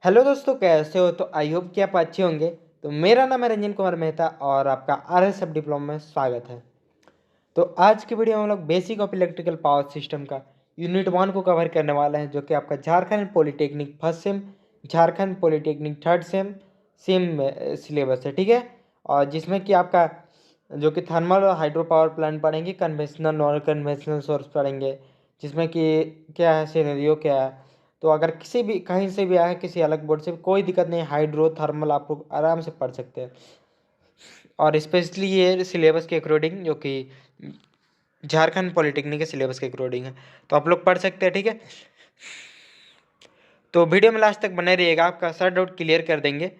Hello दोस्तों, कैसे हो? तो आई होप कि आप अच्छे होंगे। तो मेरा नाम है रंजन कुमार मेहता और आपका आरएसएफ डिप्लोमा में स्वागत है। तो आज की वीडियो में हम लोग basic of electrical power system का यूनिट 1 को कवर करने वाले हैं, जो कि आपका Jharkhand polytechnic first sem, Jharkhand polytechnic third same same syllabus है, ठीक है। और जिसमें कि आपका जो कि थर्मल और हाइड्रो पावर प्लांट पढ़ेंगे, कन्वेंशनल नॉन कन्वेंशनल सोर्स पढ़ेंगे, जिसमें कि क्या है सिनेरियो क्या है। तो अगर किसी भी कहीं से भी आए, किसी अलग बोर्ड से, कोई दिक्कत नहीं, हाइड्रो थर्मल आप लोग आराम से पढ़ सकते हैं। और स्पेशली ये सिलेबस के अकॉर्डिंग, जो कि झारखंड पॉलिटेक्निक के सिलेबस के अकॉर्डिंग है, तो आप लोग पढ़ सकते हैं, ठीक है। तो वीडियो में लास्ट तक बने रहिएगा, आपका सारा डाउट क्लियर कर देंगे।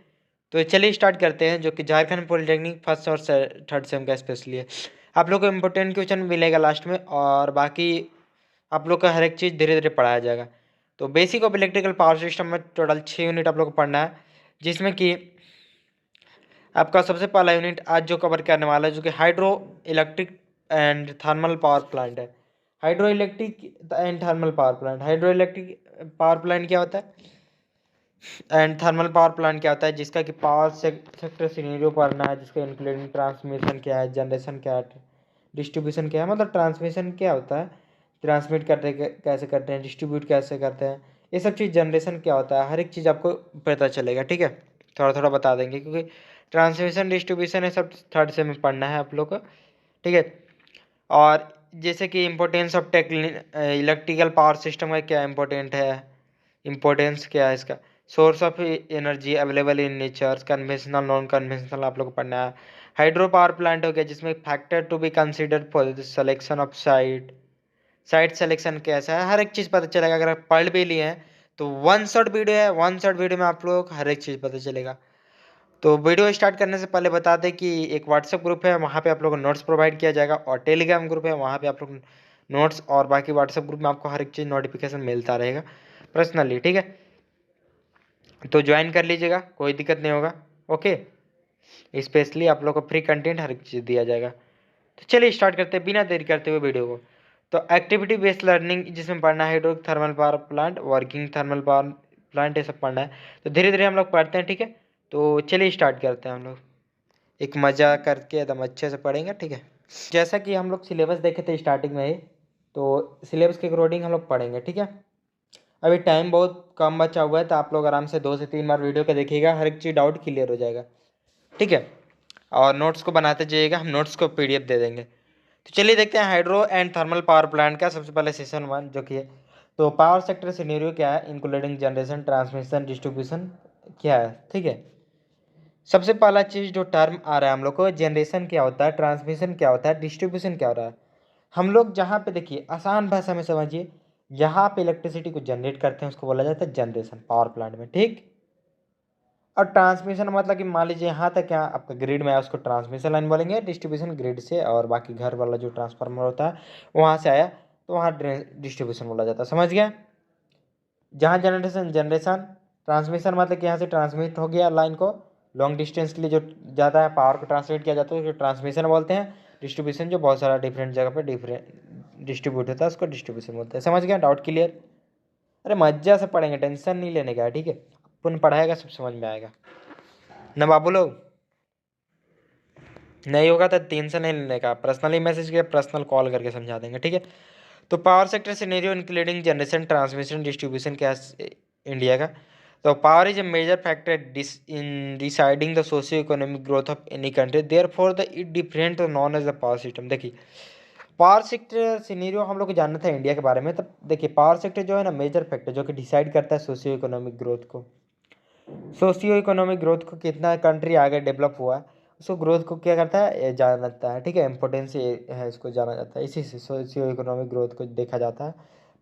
तो चलिए स्टार्ट करते हैं, जो कि झारखंड पॉलिटेक्निक फर्स्ट और थर्ड सेम का स्पेशली है। आप लोग को इम्पोर्टेंट क्वेश्चन मिलेगा लास्ट में, और बाकी आप लोग का हर एक चीज़ धीरे धीरे पढ़ाया जाएगा। तो basic of electrical power system में टोटल 6 यूनिट आप लोग को पढ़ना है, जिसमें कि आपका सबसे पहला यूनिट आज जो कवर करने वाला है, जो कि hydro electric and thermal power plant है। Hydro electric and thermal power plant, hydro electric power plant क्या होता है एंड थर्मल पावर प्लांट क्या होता है, जिसका कि पावर सेक्टर सिनेरियो पढ़ना है, जिसका इंक्लूडिंग ट्रांसमिशन क्या है, जनरेशन क्या है, डिस्ट्रीब्यूशन क्या है। मतलब ट्रांसमिशन क्या होता है, ट्रांसमिट करते कैसे करते हैं, डिस्ट्रीब्यूट कैसे करते हैं, ये सब चीज़। जनरेशन क्या होता है, हर एक चीज़ आपको पता चलेगा, ठीक है। थोड़ा थोड़ा बता देंगे, क्योंकि ट्रांसमिशन डिस्ट्रीब्यूशन है सब थर्ड से में पढ़ना है आप लोग को, ठीक है। और जैसे कि importance of tech electrical power system का क्या इम्पोर्टेंट है, इम्पोर्टेंस क्या है इसका, source of energy available in nature, conventional non conventional आप लोग को पढ़ना है। हाइड्रो पावर प्लांट हो गया, जिसमें factor to be consider for the selection of site, site selection कैसा है, हर एक चीज़ पता चलेगा। अगर आप पढ़ भी लिए हैं तो वन शॉट वीडियो है, वन शॉट वीडियो में आप लोग हर एक चीज़ पता चलेगा। तो वीडियो स्टार्ट करने से पहले बता दें कि एक व्हाट्सएप ग्रुप है, वहाँ पे आप लोगों को नोट्स प्रोवाइड किया जाएगा, और टेलीग्राम ग्रुप है, वहाँ पे आप लोग नोट्स, और बाकी व्हाट्सएप ग्रुप में आपको हर एक चीज़ नोटिफिकेशन मिलता रहेगा पर्सनली, ठीक है। तो ज्वाइन कर लीजिएगा, कोई दिक्कत नहीं होगा, ओके। स्पेशली आप लोग को फ्री कंटेंट हर एक चीज़ दिया जाएगा। तो चलिए स्टार्ट करते हैं बिना देरी करते हुए वीडियो को। तो एक्टिविटी बेस्ड लर्निंग, जिसमें पढ़ना है hydro thermal power plant, working thermal power plant, ये सब पढ़ना है। तो धीरे धीरे हम लोग पढ़ते हैं, ठीक है। तो चलिए स्टार्ट करते हैं हम लोग, एक मज़ा करके एकदम अच्छे से पढ़ेंगे, ठीक है। जैसा कि हम लोग सिलेबस देखे थे स्टार्टिंग में ही, तो सिलेबस के अकॉर्डिंग हम लोग पढ़ेंगे, ठीक है। अभी टाइम बहुत कम बचा हुआ है, तो आप लोग आराम से 2 से 3 बार वीडियो को देखिएगा, हर एक चीज़ डाउट क्लियर हो जाएगा, ठीक है। और नोट्स को बनाते जाइएगा, हम नोट्स को पीडीएफ दे देंगे। तो चलिए देखते हैं hydro and thermal power plant का सबसे पहले सेशन 1, जो कि है। तो पावर सेक्टर सिनेरियो क्या है, इंक्लूडिंग जनरेशन, ट्रांसमिशन, डिस्ट्रीब्यूशन क्या है, ठीक है। सबसे पहला चीज़ जो टर्म आ रहा है हम लोग को, जनरेशन क्या होता है, ट्रांसमिशन क्या होता है, डिस्ट्रीब्यूशन क्या हो रहा है। हम लोग जहाँ पे देखिए, आसान भाषा में समझिए, जहाँ पे इलेक्ट्रिसिटी को जनरेट करते हैं उसको बोला जाता है जनरेशन, पावर प्लांट में, ठीक। और ट्रांसमिशन मतलब कि मान लीजिए यहाँ तक क्या आपका ग्रिड में आया, उसको ट्रांसमिशन लाइन बोलेंगे। डिस्ट्रीब्यूशन ग्रिड से और बाकी घर वाला जो ट्रांसफार्मर होता है वहाँ से आया, तो वहाँ डिस्ट्रीब्यूशन बोला जाता है, समझ गया। जहाँ जनरेशन जनरेशन, ट्रांसमिशन मतलब कि यहाँ से ट्रांसमिट हो गया लाइन को, लॉन्ग डिस्टेंस के लिए जो जाता है, पावर को ट्रांसमिट किया जाता है उसको ट्रांसमिशन बोलते हैं। डिस्ट्रीब्यूशन जो बहुत सारा डिफरेंट जगह पर डिफरेंट डिस्ट्रीब्यूट होता है, उसको डिस्ट्रीब्यूशन बोलते हैं, समझ गया। Doubt clear? अरे मजा से पढ़ेंगे, टेंशन नहीं लेने का, ठीक है। अपन पढ़ाएगा सब समझ में आएगा ना बाबू लोग। नहीं होगा तो टेंशन नहीं लेने का, पर्सनली मैसेज किया, पर्सनल कॉल करके समझा देंगे, ठीक है। तो power sector scenario including generation, transmission, distribution क्या इंडिया का। तो power is a major factor in deciding the socio economic growth of any country, therefore the it different known as the power system. देखिए, power sector scenario हम लोग को जानना था India के बारे में। तब देखिए, पावर सेक्टर जो है ना, मेजर फैक्टर जो कि डिसाइड करता है सोशियो इकोनॉमिक ग्रोथ को। सोशियो इकोनॉमिक ग्रोथ को, कितना कंट्री आगे डेवलप हुआ है, उसको ग्रोथ को क्या करता है, ये जाना जाता है, ठीक है। इंपॉर्टेंस ये है, इसको जाना जाता है, इसी से सोशियो इकोनॉमिक ग्रोथ को देखा जाता है।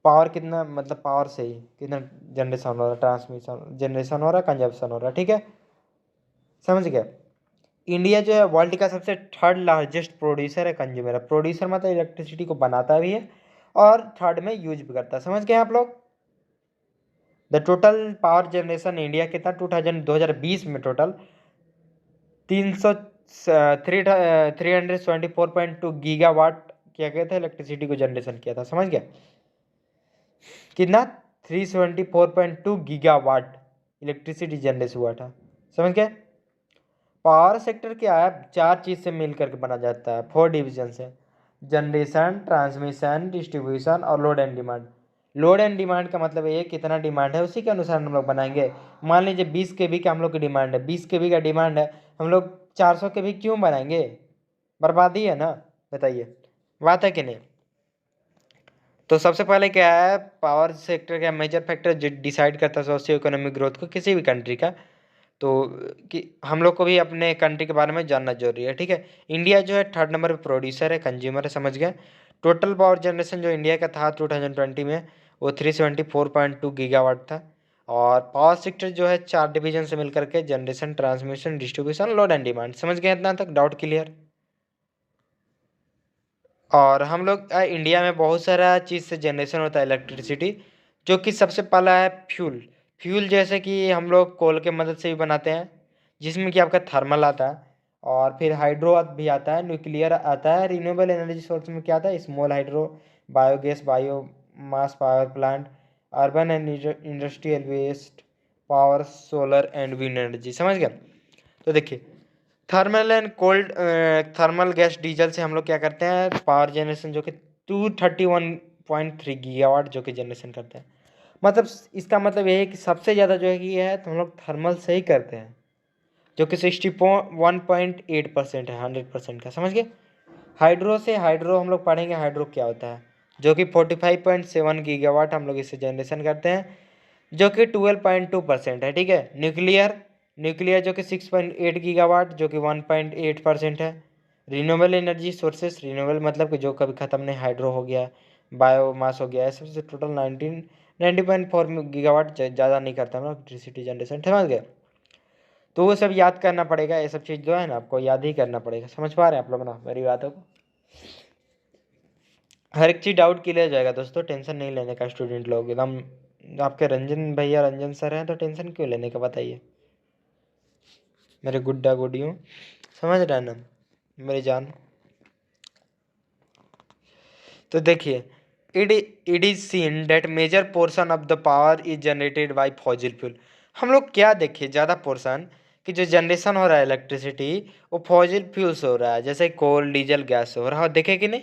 पावर कितना, मतलब पावर से ही कितना जनरेशन हो रहा है, ट्रांसमिशन जनरेशन हो रहा है, कंजप्शन हो रहा है, ठीक है। समझ गया। इंडिया जो है वर्ल्ड का सबसे थर्ड लार्जेस्ट प्रोड्यूसर है, कंज्यूमर है। प्रोड्यूसर मतलब इलेक्ट्रिसिटी को बनाता भी है और थर्ड में यूज भी करता है, समझ गए आप लोग। The total power generation India कितना, 2020 में टोटल 374.2 गीगावाट क्या कहते हैं, इलेक्ट्रिसिटी को जनरेशन किया था, समझ गया। कितना, 374.2 गीगावाट, इलेक्ट्रिसिटी जनरेट हुआ था। समझ गए? पावर सेक्टर क्या है, 4 चीज़ से मिल करके बना जाता है, 4 डिविजन से, जनरेशन, ट्रांसमिशन, डिस्ट्रीब्यूशन और load and demand. Load and demand का मतलब ये कितना डिमांड है उसी के अनुसार हम लोग बनाएंगे। मान लीजिए 20 kV का हम लोग की डिमांड है, 20 kV का डिमांड है, हम लोग 400 kV क्यों बनाएंगे? बर्बादी है ना, बताइए, बात है कि नहीं? तो सबसे पहले क्या है, पावर सेक्टर का मेजर फैक्टर जो डिसाइड करता है सोशियो इकोनॉमिक ग्रोथ को किसी भी कंट्री का। तो कि हम लोग को भी अपने कंट्री के बारे में जानना जरूरी है, ठीक है। इंडिया जो है 3rd नंबर पे प्रोड्यूसर है, कंज्यूमर है, समझ गए। टोटल पावर जनरेशन जो इंडिया का था 2020 में वो 374.2 गीगावाट था। और पावर सेक्टर जो है 4 डिवीजन से मिलकर के, generation, transmission, distribution, load and demand. समझ गए इतना तक? Doubt clear? और हम लोग इंडिया में बहुत सारा चीज़ से जनरेशन होता है इलेक्ट्रिसिटी, जो कि सबसे पहला है फ्यूल। फ्यूल जैसे कि हम लोग कोल के मदद से भी बनाते हैं, जिसमें कि आपका थर्मल आता है, और फिर हाइड्रो भी आता है, न्यूक्लियर आता है, रिन्यूएबल एनर्जी सोर्स में क्या आता है, small hydro, biogas, bio mass power plant, urban and industrial waste power, solar and wind energy. समझ गए? तो देखिए, thermal and cold, thermal gas diesel से हम लोग क्या करते हैं, पावर जनरेशन जो कि 231.3 गीगावाट जो कि जनरेशन करते हैं। मतलब इसका मतलब ये है कि सबसे ज़्यादा जो है कि है तो हम लोग थर्मल से ही करते हैं, जो कि 61.8% है 100% का। समझ गए? हाइड्रो से, हाइड्रो हम लोग पढ़ेंगे हाइड्रो क्या होता है, जो कि 45.7 गीगावाट हम लोग इससे जनरेशन करते हैं, जो कि 12.2% है, ठीक है। न्यूक्लियर, न्यूक्लियर जो कि 6.8 गीगावाट जो कि 1.8% है। रिन्यूएबल एनर्जी सोर्सेस, रिन्यूएबल मतलब कि जो कभी ख़त्म नहीं, हाइड्रो हो गया, बायोमास हो गया, ऐसे से टोटल 90.4 गीगावाट, ज़्यादा नहीं करता हम लोग इलेक्ट्रिसिटी जनरेशन। समझ गए? तो वो सब याद करना पड़ेगा, ये सब चीज़ जो है ना आपको याद ही करना पड़ेगा। समझ पा रहे हैं आप लोग ना मेरी बातों को? हर एक चीज़ डाउट क्लियर हो जाएगा दोस्तों, टेंशन नहीं लेने का स्टूडेंट लोग एकदम। आपके रंजन भैया, रंजन सर हैं तो टेंशन क्यों लेने का, बताइए मेरे गुड्डा गुडियों। समझ रहे हैं ना मेरी जान? तो देखिए, it is seen that major portion of the power is generated by fossil fuel. हम लोग क्या देखे, ज़्यादा पोर्शन कि जो जनरेशन हो रहा है इलेक्ट्रिसिटी, वो फॉसिल फ्यूल से हो रहा है, जैसे कोल, डीजल, गैस से हो रहा है, देखे कि नहीं?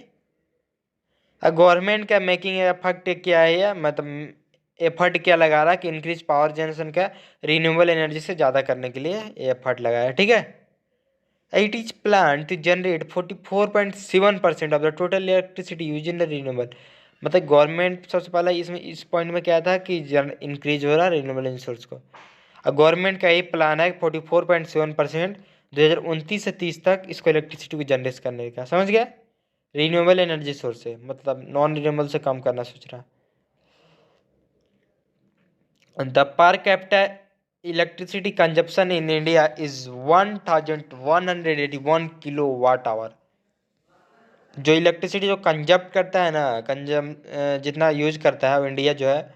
गवर्नमेंट का मेकिंग एफर्ट क्या है, या मतलब एफर्ट क्या लगा रहा है कि इंक्रीज पावर जनरेशन का रिन्यूएबल एनर्जी से ज़्यादा करने के लिए एफर्ट लगाया, ठीक है। It is plan to generate 44.7% of the total electricity use in the renewable. मतलब गवर्नमेंट सबसे पहला इसमें इस पॉइंट में क्या था कि इंक्रीज हो रहा है रिन्यूएबल रिसोर्स को। और गवर्नमेंट का ये प्लान है 44.7% 2029 से 30 तक इसको इलेक्ट्रिसिटी को जनरेट करने का। समझ गया? रिन्यूएबल एनर्जी सोर्स से मतलब नॉन रिन्यूएबल से कम करना सोच रहा है। The per capita electricity consumption in India is 1181 kilowatt hour. जो इलेक्ट्रिसिटी जो कंजप्ट करता है ना, जितना यूज करता है इंडिया जो है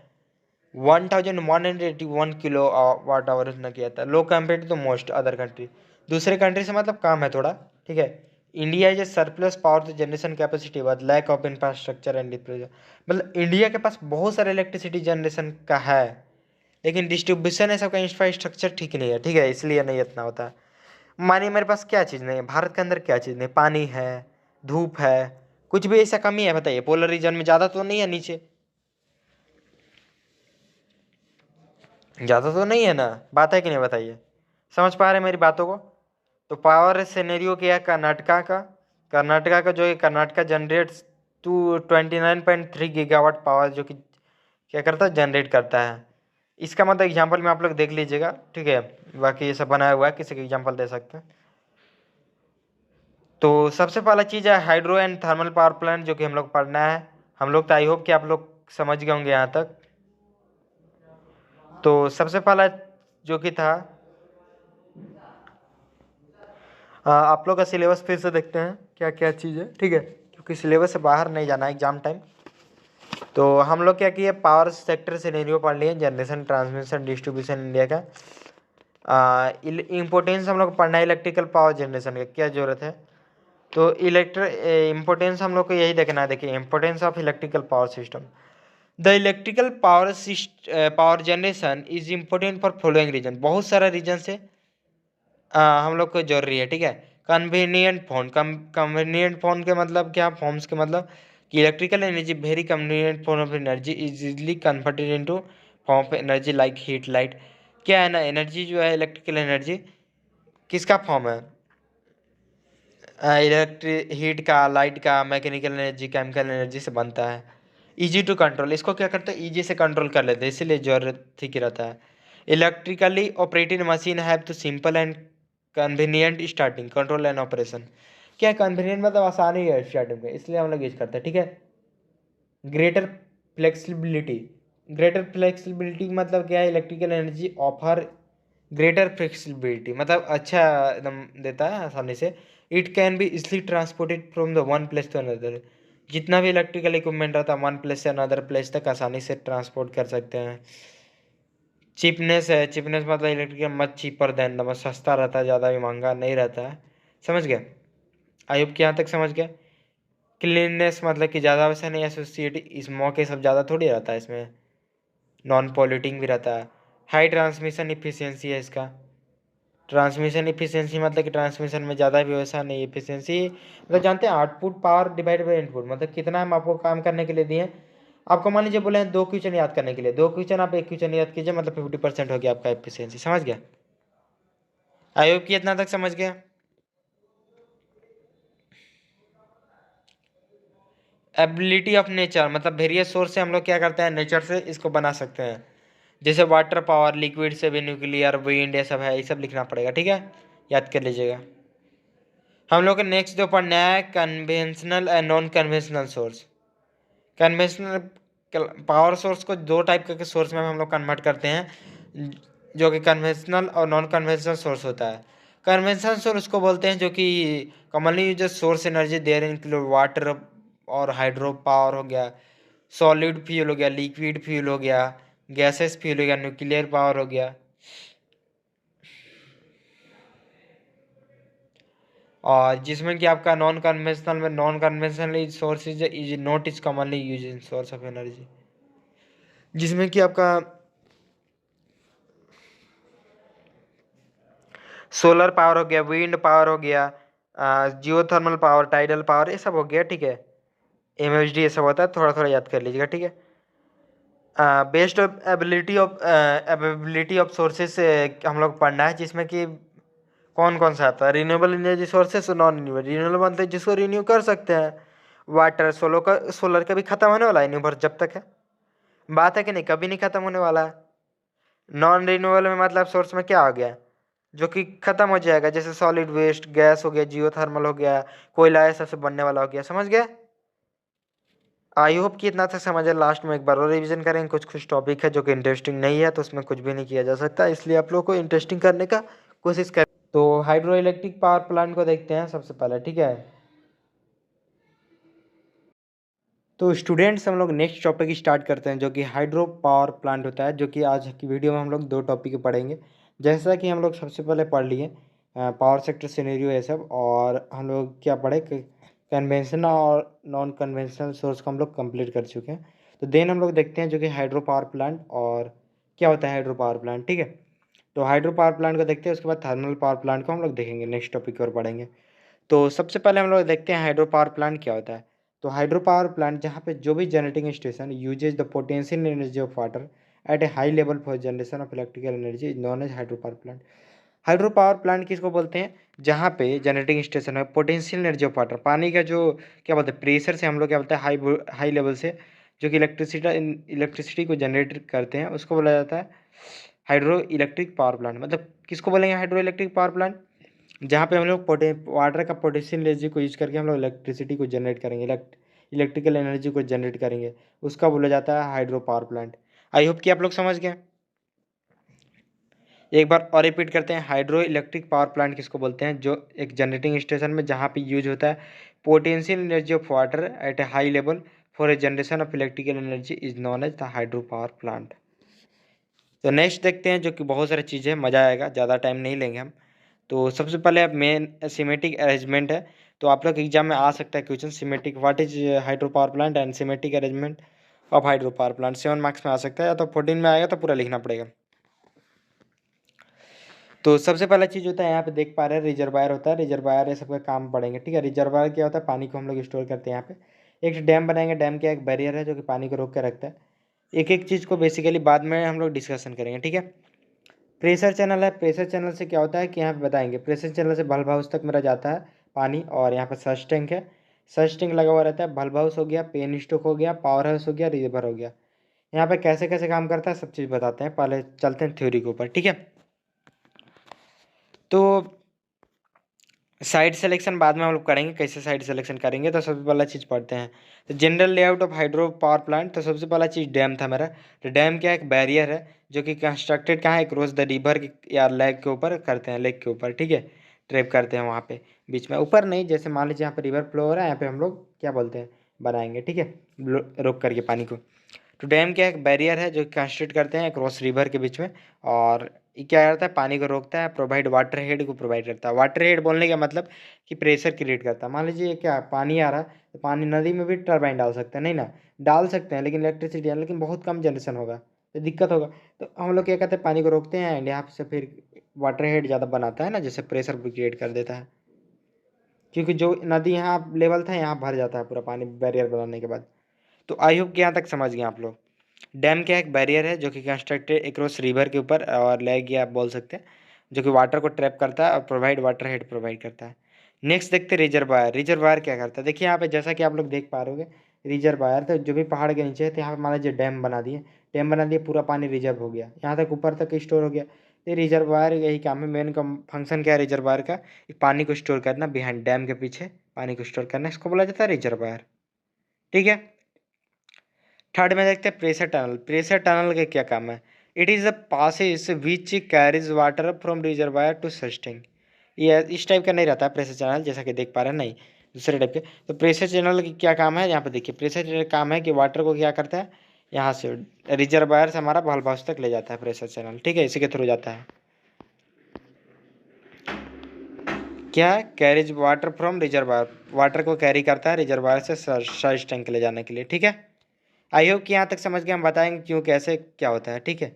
1181 किलो वाट आवर उसने किया था, low compare to most other country. दूसरे कंट्री से मतलब कम है थोड़ा, ठीक है। India is a surplus power to generation capacity but lack of infrastructure and disposal. मतलब इंडिया के पास बहुत सारे इलेक्ट्रिसिटी जनरेशन का है, लेकिन डिस्ट्रीब्यूशन है सबका इंफ्रास्ट्रक्चर ठीक नहीं है, ठीक है, इसलिए नहीं इतना होता है। मानिए मेरे पास क्या चीज़ नहीं है, भारत के अंदर क्या चीज़ नहीं, पानी है, धूप है, कुछ भी ऐसा कमी है बताइए? पोलर रीजन में ज़्यादा तो नहीं है, नीचे ज़्यादा तो नहीं है ना, बात है कि नहीं, बताइए? समझ पा रहे हैं मेरी बातों को? तो पावर सिनेरियो क्या है कर्नाटका का, कर्नाटका का जो है, कर्नाटका जनरेट्स 29.3 गीगावाट पावर जो कि क्या करता है, जनरेट करता है। इसका मतलब एग्जांपल में आप लोग देख लीजिएगा, ठीक है। बाकी ये सब बनाया हुआ है, किसी का एग्जांपल दे सकते हैं। तो सबसे पहला चीज़ है hydro and thermal power plant, जो कि हम लोग पढ़ना है। हम लोग तो आई होप कि आप लोग समझ गए होंगे यहाँ तक। तो सबसे पहला जो कि था, आप लोग का सिलेबस फिर से देखते हैं क्या क्या चीज़ है, ठीक है, क्योंकि सिलेबस से बाहर नहीं जाना है एग्जाम टाइम। तो हम लोग क्या किए, पावर सेक्टर सिनेरियो पढ़ लिए, जनरेशन, ट्रांसमिशन, डिस्ट्रीब्यूशन इंडिया का। इम्पोर्टेंस हम लोग पढ़ना है इलेक्ट्रिकल पावर जनरेशन का, क्या ज़रूरत है। तो इम्पोर्टेंस हम लोग को यही देखना है, देखिए, importance of electrical power system. The electrical power generation is important for following reason. बहुत सारा रीजन से हम लोग को जरूरी है, ठीक है। कन्वीनियंट फॉर्म, कन्वीनियंट फॉर्म के मतलब क्या, फॉर्म्स के मतलब कि electrical energy very convenient form of energy is easily converted into form of energy like heat light. क्या है ना, एनर्जी जो है इलेक्ट्रिकल एनर्जी किसका फॉर्म है, इलेक्ट्रिक हीट का, लाइट का, मैकेनिकल एनर्जी, केमिकल एनर्जी से बनता है। इजी टू कंट्रोल, इसको क्या करते हैं, इजी से कंट्रोल कर लेते हैं, इसीलिए जरूरत ठीक रहता है। Electrically operated machine have to simple and convenient starting control and operation. क्या कन्वीनियंट मतलब आसानी है स्टार्टिंग में, इसलिए हम लोग यूज करते हैं, ठीक है। ग्रेटर फ्लेक्सिबिलिटी, ग्रेटर फ्लेक्सिबिलिटी मतलब क्या है, electrical energy offer greater flexibility मतलब अच्छा एकदम देता है आसानी से। It can be easily transported from the one place to another. जितना भी इलेक्ट्रिकल इक्विपमेंट रहता है वन प्लेस से अनदर प्लेस तक आसानी से ट्रांसपोर्ट कर सकते हैं। चीपनेस है, चीपनेस मतलब इलेक्ट्रिकल मच चीपर देन, मतलब सस्ता रहता है, ज़्यादा भी महंगा नहीं रहता है। समझ गए, आई होप कि यहाँ तक समझ गए। क्लीननेस मतलब कि ज़्यादा वैसा नहीं एसोसिएट स्मोक ये सब ज़्यादा थोड़ी रहता है इसमें, नॉन पॉल्यूटिंग भी रहता है। हाई ट्रांसमिशन इफिशियंसी है इसका। ट्रांसमिशन इफिशियंसी मतलब कि ट्रांसमिशन में ज़्यादा भी वैसा नहीं, इफिशियंसी मतलब जानते हैं output power divide by input, मतलब कितना हम आपको काम करने के लिए दिए। आपको मान लीजिए बोले हैं 2 क्वेश्चन याद करने के लिए, 2 क्वेश्चन आप 1 क्वेश्चन याद कीजिए, मतलब 50% हो गया आपका एफिशिएंसी। समझ गया, आई होप कि इतना तक समझ गया। एबिलिटी ऑफ नेचर मतलब वेरियस सोर्स से हम लोग क्या करते हैं, नेचर से इसको बना सकते हैं। जैसे वाटर पावर, लिक्विड से भी, न्यूक्लियर, विंड, ये सब है, ये सब लिखना पड़ेगा, ठीक है, याद कर लीजिएगा। हम लोग का नेक्स्ट जो पढ़ना है conventional and non conventional source. Conventional power source को दो टाइप के सोर्स में हम लोग कन्वर्ट करते हैं, जो कि कन्वेंशनल और नॉन कन्वेंशनल सोर्स होता है। कन्वेंशनल सोर्स को बोलते हैं जो कि commonly use source energy there include water और हाइड्रो पावर हो गया, सॉलिड फ्यूल हो गया, लिक्विड फ्यूल हो गया, गैसेस फ्यूल हो गया, न्यूक्लियर पावर हो गया। और जिसमें कि आपका नॉन कन्वेंशनल में, non conventional sources is not is commonly use in source of energy, जिसमें कि आपका सोलर पावर हो गया, विंड पावर हो गया, जियोथर्मल पावर, टाइडल पावर, ये सब हो गया, ठीक है। एमएचडी ये सब होता है, थोड़ा थोड़ा याद कर लीजिएगा, ठीक है। बेस्ड एबिलिटी ऑफ सोर्सेस हम लोग पढ़ना है, जिसमें कि कौन कौन सा आता है, रिन्यूएबल एनर्जी सोर्सेस और नॉन रिन्यूएबल। रिन्यूएबल बनते हैं जिसको रिन्यू कर सकते हैं, वाटर, सोलर का भी खत्म होने वाला है यूनिवर्स जब तक है, बात है कि नहीं, कभी नहीं खत्म होने वाला है। नॉन रिन्यूएबल में मतलब सोर्स में क्या हो गया, जो कि खत्म हो जाएगा, जैसे सॉलिड वेस्ट, गैस हो गया, जियोथर्मल हो गया, कोयला, ऐसा सब बनने वाला हो गया। समझ गए, आई होप कि इतना तक समझे। लास्ट में एक बार और रिवीजन करेंगे, कुछ कुछ टॉपिक है जो कि इंटरेस्टिंग नहीं है तो उसमें कुछ भी नहीं किया जा सकता, इसलिए आप लोग को इंटरेस्टिंग करने का कोशिश करें। तो हाइड्रो इलेक्ट्रिक पावर प्लांट को देखते हैं सबसे पहले, ठीक है। तो स्टूडेंट्स हम लोग नेक्स्ट टॉपिक स्टार्ट करते हैं, जो कि हाइड्रो पावर प्लांट होता है, जो कि आज की वीडियो में हम लोग दो टॉपिक पढ़ेंगे। जैसा कि हम लोग सबसे पहले पढ़ लिए पावर सेक्टर सिनेरियो ये सब, और हम लोग क्या पढ़े, कन्वेंशनल और नॉन कन्वेंशनल सोर्स को हम लोग कंप्लीट कर चुके हैं। तो देन हम लोग देखते हैं जो कि हाइड्रो पावर प्लांट और क्या होता है हाइड्रो पावर प्लांट, ठीक है। तो हाइड्रो पावर प्लांट को देखते हैं, उसके बाद थर्मल पावर प्लांट को हम लोग देखेंगे, नेक्स्ट टॉपिक और पढ़ेंगे। तो सबसे पहले हम लोग देखते हैं हाइड्रो पावर प्लांट क्या होता है। तो हाइड्रो पावर प्लांट जहाँ पे जो भी generating station uses the potential energy of water at a high level for generation of electrical energy is known as hydro power plant. Hydro power plant किसको बोलते हैं, जहाँ पे जनरेटिंग स्टेशन है, पोटेंशियल एनर्जी ऑफ वाटर, पानी का जो क्या बोलते हैं प्रेशर से, हम लोग क्या बोलते हैं हाई लेवल से जो कि इलेक्ट्रिसिटी को जनरेट करते हैं, उसको बोला जाता है हाइड्रो इलेक्ट्रिक पावर प्लांट। मतलब किसको बोलेंगे हाइड्रो इलेक्ट्रिक पावर प्लांट, जहाँ पे हम लोग वाटर का पोटेंशियल एनर्जी को यूज करके हम लोग इलेक्ट्रिसिटी को जनरेट करेंगे, इलेक्ट्रिकल एनर्जी को जनरेट करेंगे, उसका बोला जाता है hydro power plant. I hope कि आप लोग समझ गए। एक बार और रिपीट करते हैं, हाइड्रो इलेक्ट्रिक पावर प्लांट किसको बोलते हैं, जो एक जनरेटिंग स्टेशन में जहाँ पे यूज होता है potential energy of water at a high level for a generation of electrical energy is known as the hydro power plant. तो नेक्स्ट देखते हैं, जो कि बहुत सारी चीज़ें, मज़ा आएगा, ज़्यादा टाइम नहीं लेंगे हम। तो सबसे पहले अब मेन सिमेटिक अरेंजमेंट है। तो आप लोग एग्जाम में आ सकता है question, semantic what is hydro power plant and semantic arrangement. Of hydro power plant 7 marks में आ सकता है, या तो 14 में आएगा तो पूरा लिखना पड़ेगा। तो सबसे पहला चीज़ होता है यहाँ पे देख पा रहे हैं रिजर्वायर होता है, रिजर्वायर ये सबका काम पढ़ेंगे, ठीक है। रिजर्वायर क्या होता है, पानी को हम लोग स्टोर करते हैं यहाँ पे। एक डैम बनाएंगे, डैम क्या एक बैरियर है जो कि पानी को रोक के रखता है। एक एक चीज़ को बेसिकली बाद में हम लोग डिस्कशन करेंगे, ठीक है। प्रेशर चैनल है, प्रेशर चैनल से क्या होता है कि यहाँ पे बताएंगे, प्रेशर चैनल से बल्ब हाउस तक मेरा जाता है पानी, और यहाँ पर सर्च टैंक है, सर्च टैंक लगा हुआ रहता है, बल्ब हाउस हो गया, पेन स्टॉक हो गया, पावर हाउस हो गया, रिवर हो गया। यहाँ पे कैसे कैसे काम करता है सब चीज़ बताते हैं, पहले चलते हैं थ्योरी के ऊपर, ठीक है। तो साइड सिलेक्शन बाद में हम लोग करेंगे, कैसे साइड सिलेक्शन करेंगे। तो सबसे पहला चीज़ पढ़ते हैं, तो general layout of hydro power plant. तो सबसे पहला चीज़ डैम था मेरा। तो डैम क्या है, एक बैरियर है जो कि कंस्ट्रक्टेड कहाँ है, क्रॉस द रिवर या लेक के ऊपर करते हैं, लेक के ऊपर, ठीक है। ट्रैप करते हैं वहाँ पे बीच में, ऊपर नहीं, जैसे मान लीजिए यहाँ पे रिवर फ्लो हो रहा है, यहाँ पे हम लोग क्या बोलते हैं, बनाएंगे, ठीक है, रोक करके पानी को। तो डैम क्या है, एक बैरियर है जो कंस्ट्रक्ट करते हैं क्रॉस रिवर के बीच में, और ये क्या करता है, पानी को रोकता है, प्रोवाइड वाटर हेड को प्रोवाइड करता है। वाटर हेड बोलने का मतलब कि प्रेशर क्रिएट करता है। मान लीजिए क्या पानी आ रहा है, तो पानी नदी में भी टरबाइन डाल सकते हैं, नहीं ना, डाल सकते हैं, लेकिन इलेक्ट्रिसिटी है, लेकिन बहुत कम जनरेशन होगा तो दिक्कत होगा। तो हम लोग क्या करते हैं, पानी को रोकते हैं, एंड यहाँ से फिर वाटर हेड ज़्यादा बनाता है ना, जैसे प्रेशर भी क्रिएट कर देता है, क्योंकि जो नदी यहाँ लेवल था यहाँ भर जाता है पूरा पानी बैरियर बनाने के बाद। तो आई होप कि यहाँ तक समझ गए आप लोग। डैम क्या एक बैरियर है जो कि कंस्ट्रक्टेड एक्रॉस रिवर के ऊपर, और लेग या आप बोल सकते हैं, जो कि वाटर को ट्रैप करता है और प्रोवाइड वाटर हेड प्रोवाइड करता है। नेक्स्ट देखते हैं रिजर्वायर। रिजर्वायर क्या करता है, देखिए यहाँ पे जैसा कि आप लोग देख पा रहे होगे, रिजर्वायर तो जो भी पहाड़ के नीचे है, तो यहाँ पे मान लीजिए डैम बना दिए, डैम बना दिए, पूरा पानी रिजर्व हो गया, यहाँ तक ऊपर तक स्टोर हो गया। तो रिजर्वायर यही काम है, मेन का फंक्शन क्या है रिजर्वायर का, पानी को स्टोर करना, बिहाइंड डैम के पीछे पानी को स्टोर करना, इसको बोला जाता है रिजर्वायर, ठीक है। थर्ड में देखते हैं प्रेशर टनल। प्रेशर टनल का क्या काम है, it is a passage which carries water from reservoir to sustain. ये इस टाइप का नहीं रहता है प्रेशर चैनल, जैसा कि देख पा रहे हैं, नहीं, दूसरे टाइप के। तो प्रेशर चैनल की क्या काम है, यहाँ पे देखिए, प्रेशर चैनल काम है कि वाटर को क्या करता है, यहाँ से रिजर्वायर से हमारा बल्ब हाउस तक ले जाता है प्रेशर चैनल, ठीक है, इसी के थ्रू जाता है। क्या carries water from reservoir, water को कैरी करता है रिजर्वायर से सर्च टैंक ले जाने के लिए, ठीक है। आई होप कि यहाँ तक समझ के हम बताएंगे क्यों कैसे क्या होता है, ठीक है।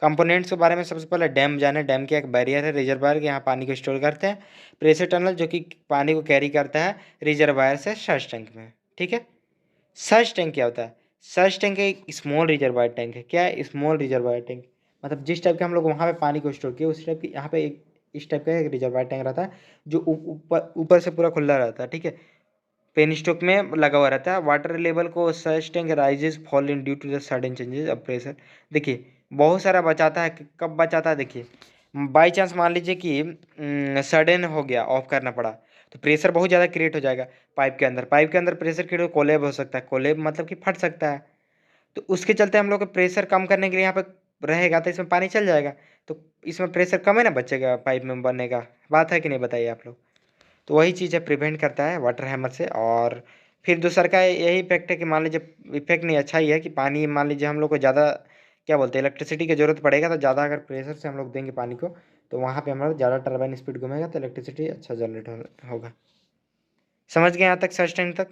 कंपोनेंट्स के बारे में सबसे पहले डैम जाने, डैम क्या एक बैरियर है रिजर्वायर के, यहाँ पानी को स्टोर करते हैं। प्रेशर टनल जो कि पानी को कैरी करता है रिजर्वायर से सर्च टैंक में, ठीक है। सर्च टैंक क्या होता है, सर्च टैंक एक स्मॉल रिजर्वायर टैंक है। क्या है, स्मॉल रिजर्वायर टैंक, मतलब जिस टाइप के हम लोग वहाँ पे पानी को स्टोर किए उस टाइप की यहाँ पे एक इस टाइप का एक रिजर्वायर टैंक रहता है, जो ऊपर ऊपर से पूरा खुला रहता है, ठीक है, पेन स्टॉक में लगा हुआ रहता है। वाटर लेवल को surge tank rises fall in due to the sudden changes of pressure. देखिए बहुत सारा बचाता है, कब बचाता है, देखिए बाई चांस मान लीजिए कि सडन हो गया, ऑफ करना पड़ा, तो प्रेशर बहुत ज़्यादा क्रिएट हो जाएगा पाइप के अंदर प्रेशर क्रिएट, कोलेब हो सकता है, कोलेब मतलब कि फट सकता है। तो उसके चलते हम लोग को प्रेशर कम करने के लिए यहाँ पे रहेगा, तो इसमें पानी चल जाएगा, तो इसमें प्रेशर कम है ना बचेगा पाइप में बनने का, बात है कि नहीं, बताइए आप लोग। तो वही चीज़ है, प्रिवेंट करता है वाटर हैमर से। और फिर दूसरा का यही इफेक्ट है कि मान लीजिए, इफेक्ट नहीं, अच्छा ही है कि पानी मान लीजिए हम लोग को ज़्यादा क्या बोलते हैं इलेक्ट्रिसिटी की ज़रूरत पड़ेगा, तो ज़्यादा अगर प्रेशर से हम लोग देंगे पानी को, तो वहाँ पे हमारा ज़्यादा टर्बाइन स्पीड घूमेगा, तो इलेक्ट्रिसिटी अच्छा जनरेट होगा। समझ गए यहाँ तक सर्च टाइम तक।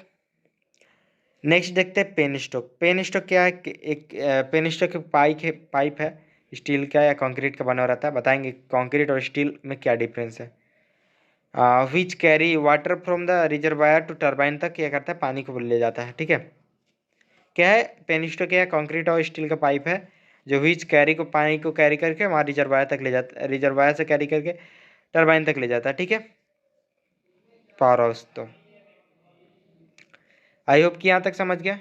नेक्स्ट देखते हैं पेन स्टॉक। पेन स्टॉक क्या है कि एक पेन स्टॉक पाइप है, स्टील का या कंक्रीट का बना हुआ रहता है। बताएंगे कंक्रीट और स्टील में क्या डिफरेंस है। Which carry water from the reservoir to turbine तक क्या करता है, पानी को ले जाता है, ठीक है। क्या है, पेनिस्टो क्या है, कंक्रीट और स्टील का पाइप है, जो विच कैरी को पानी को कैरी करके वहाँ रिजर्वायर तक ले जाता है, रिजर्वायर से कैरी करके टरबाइन तक ले जाता है, ठीक है, पावर हाउस। तो आई होप कि यहाँ तक समझ गया।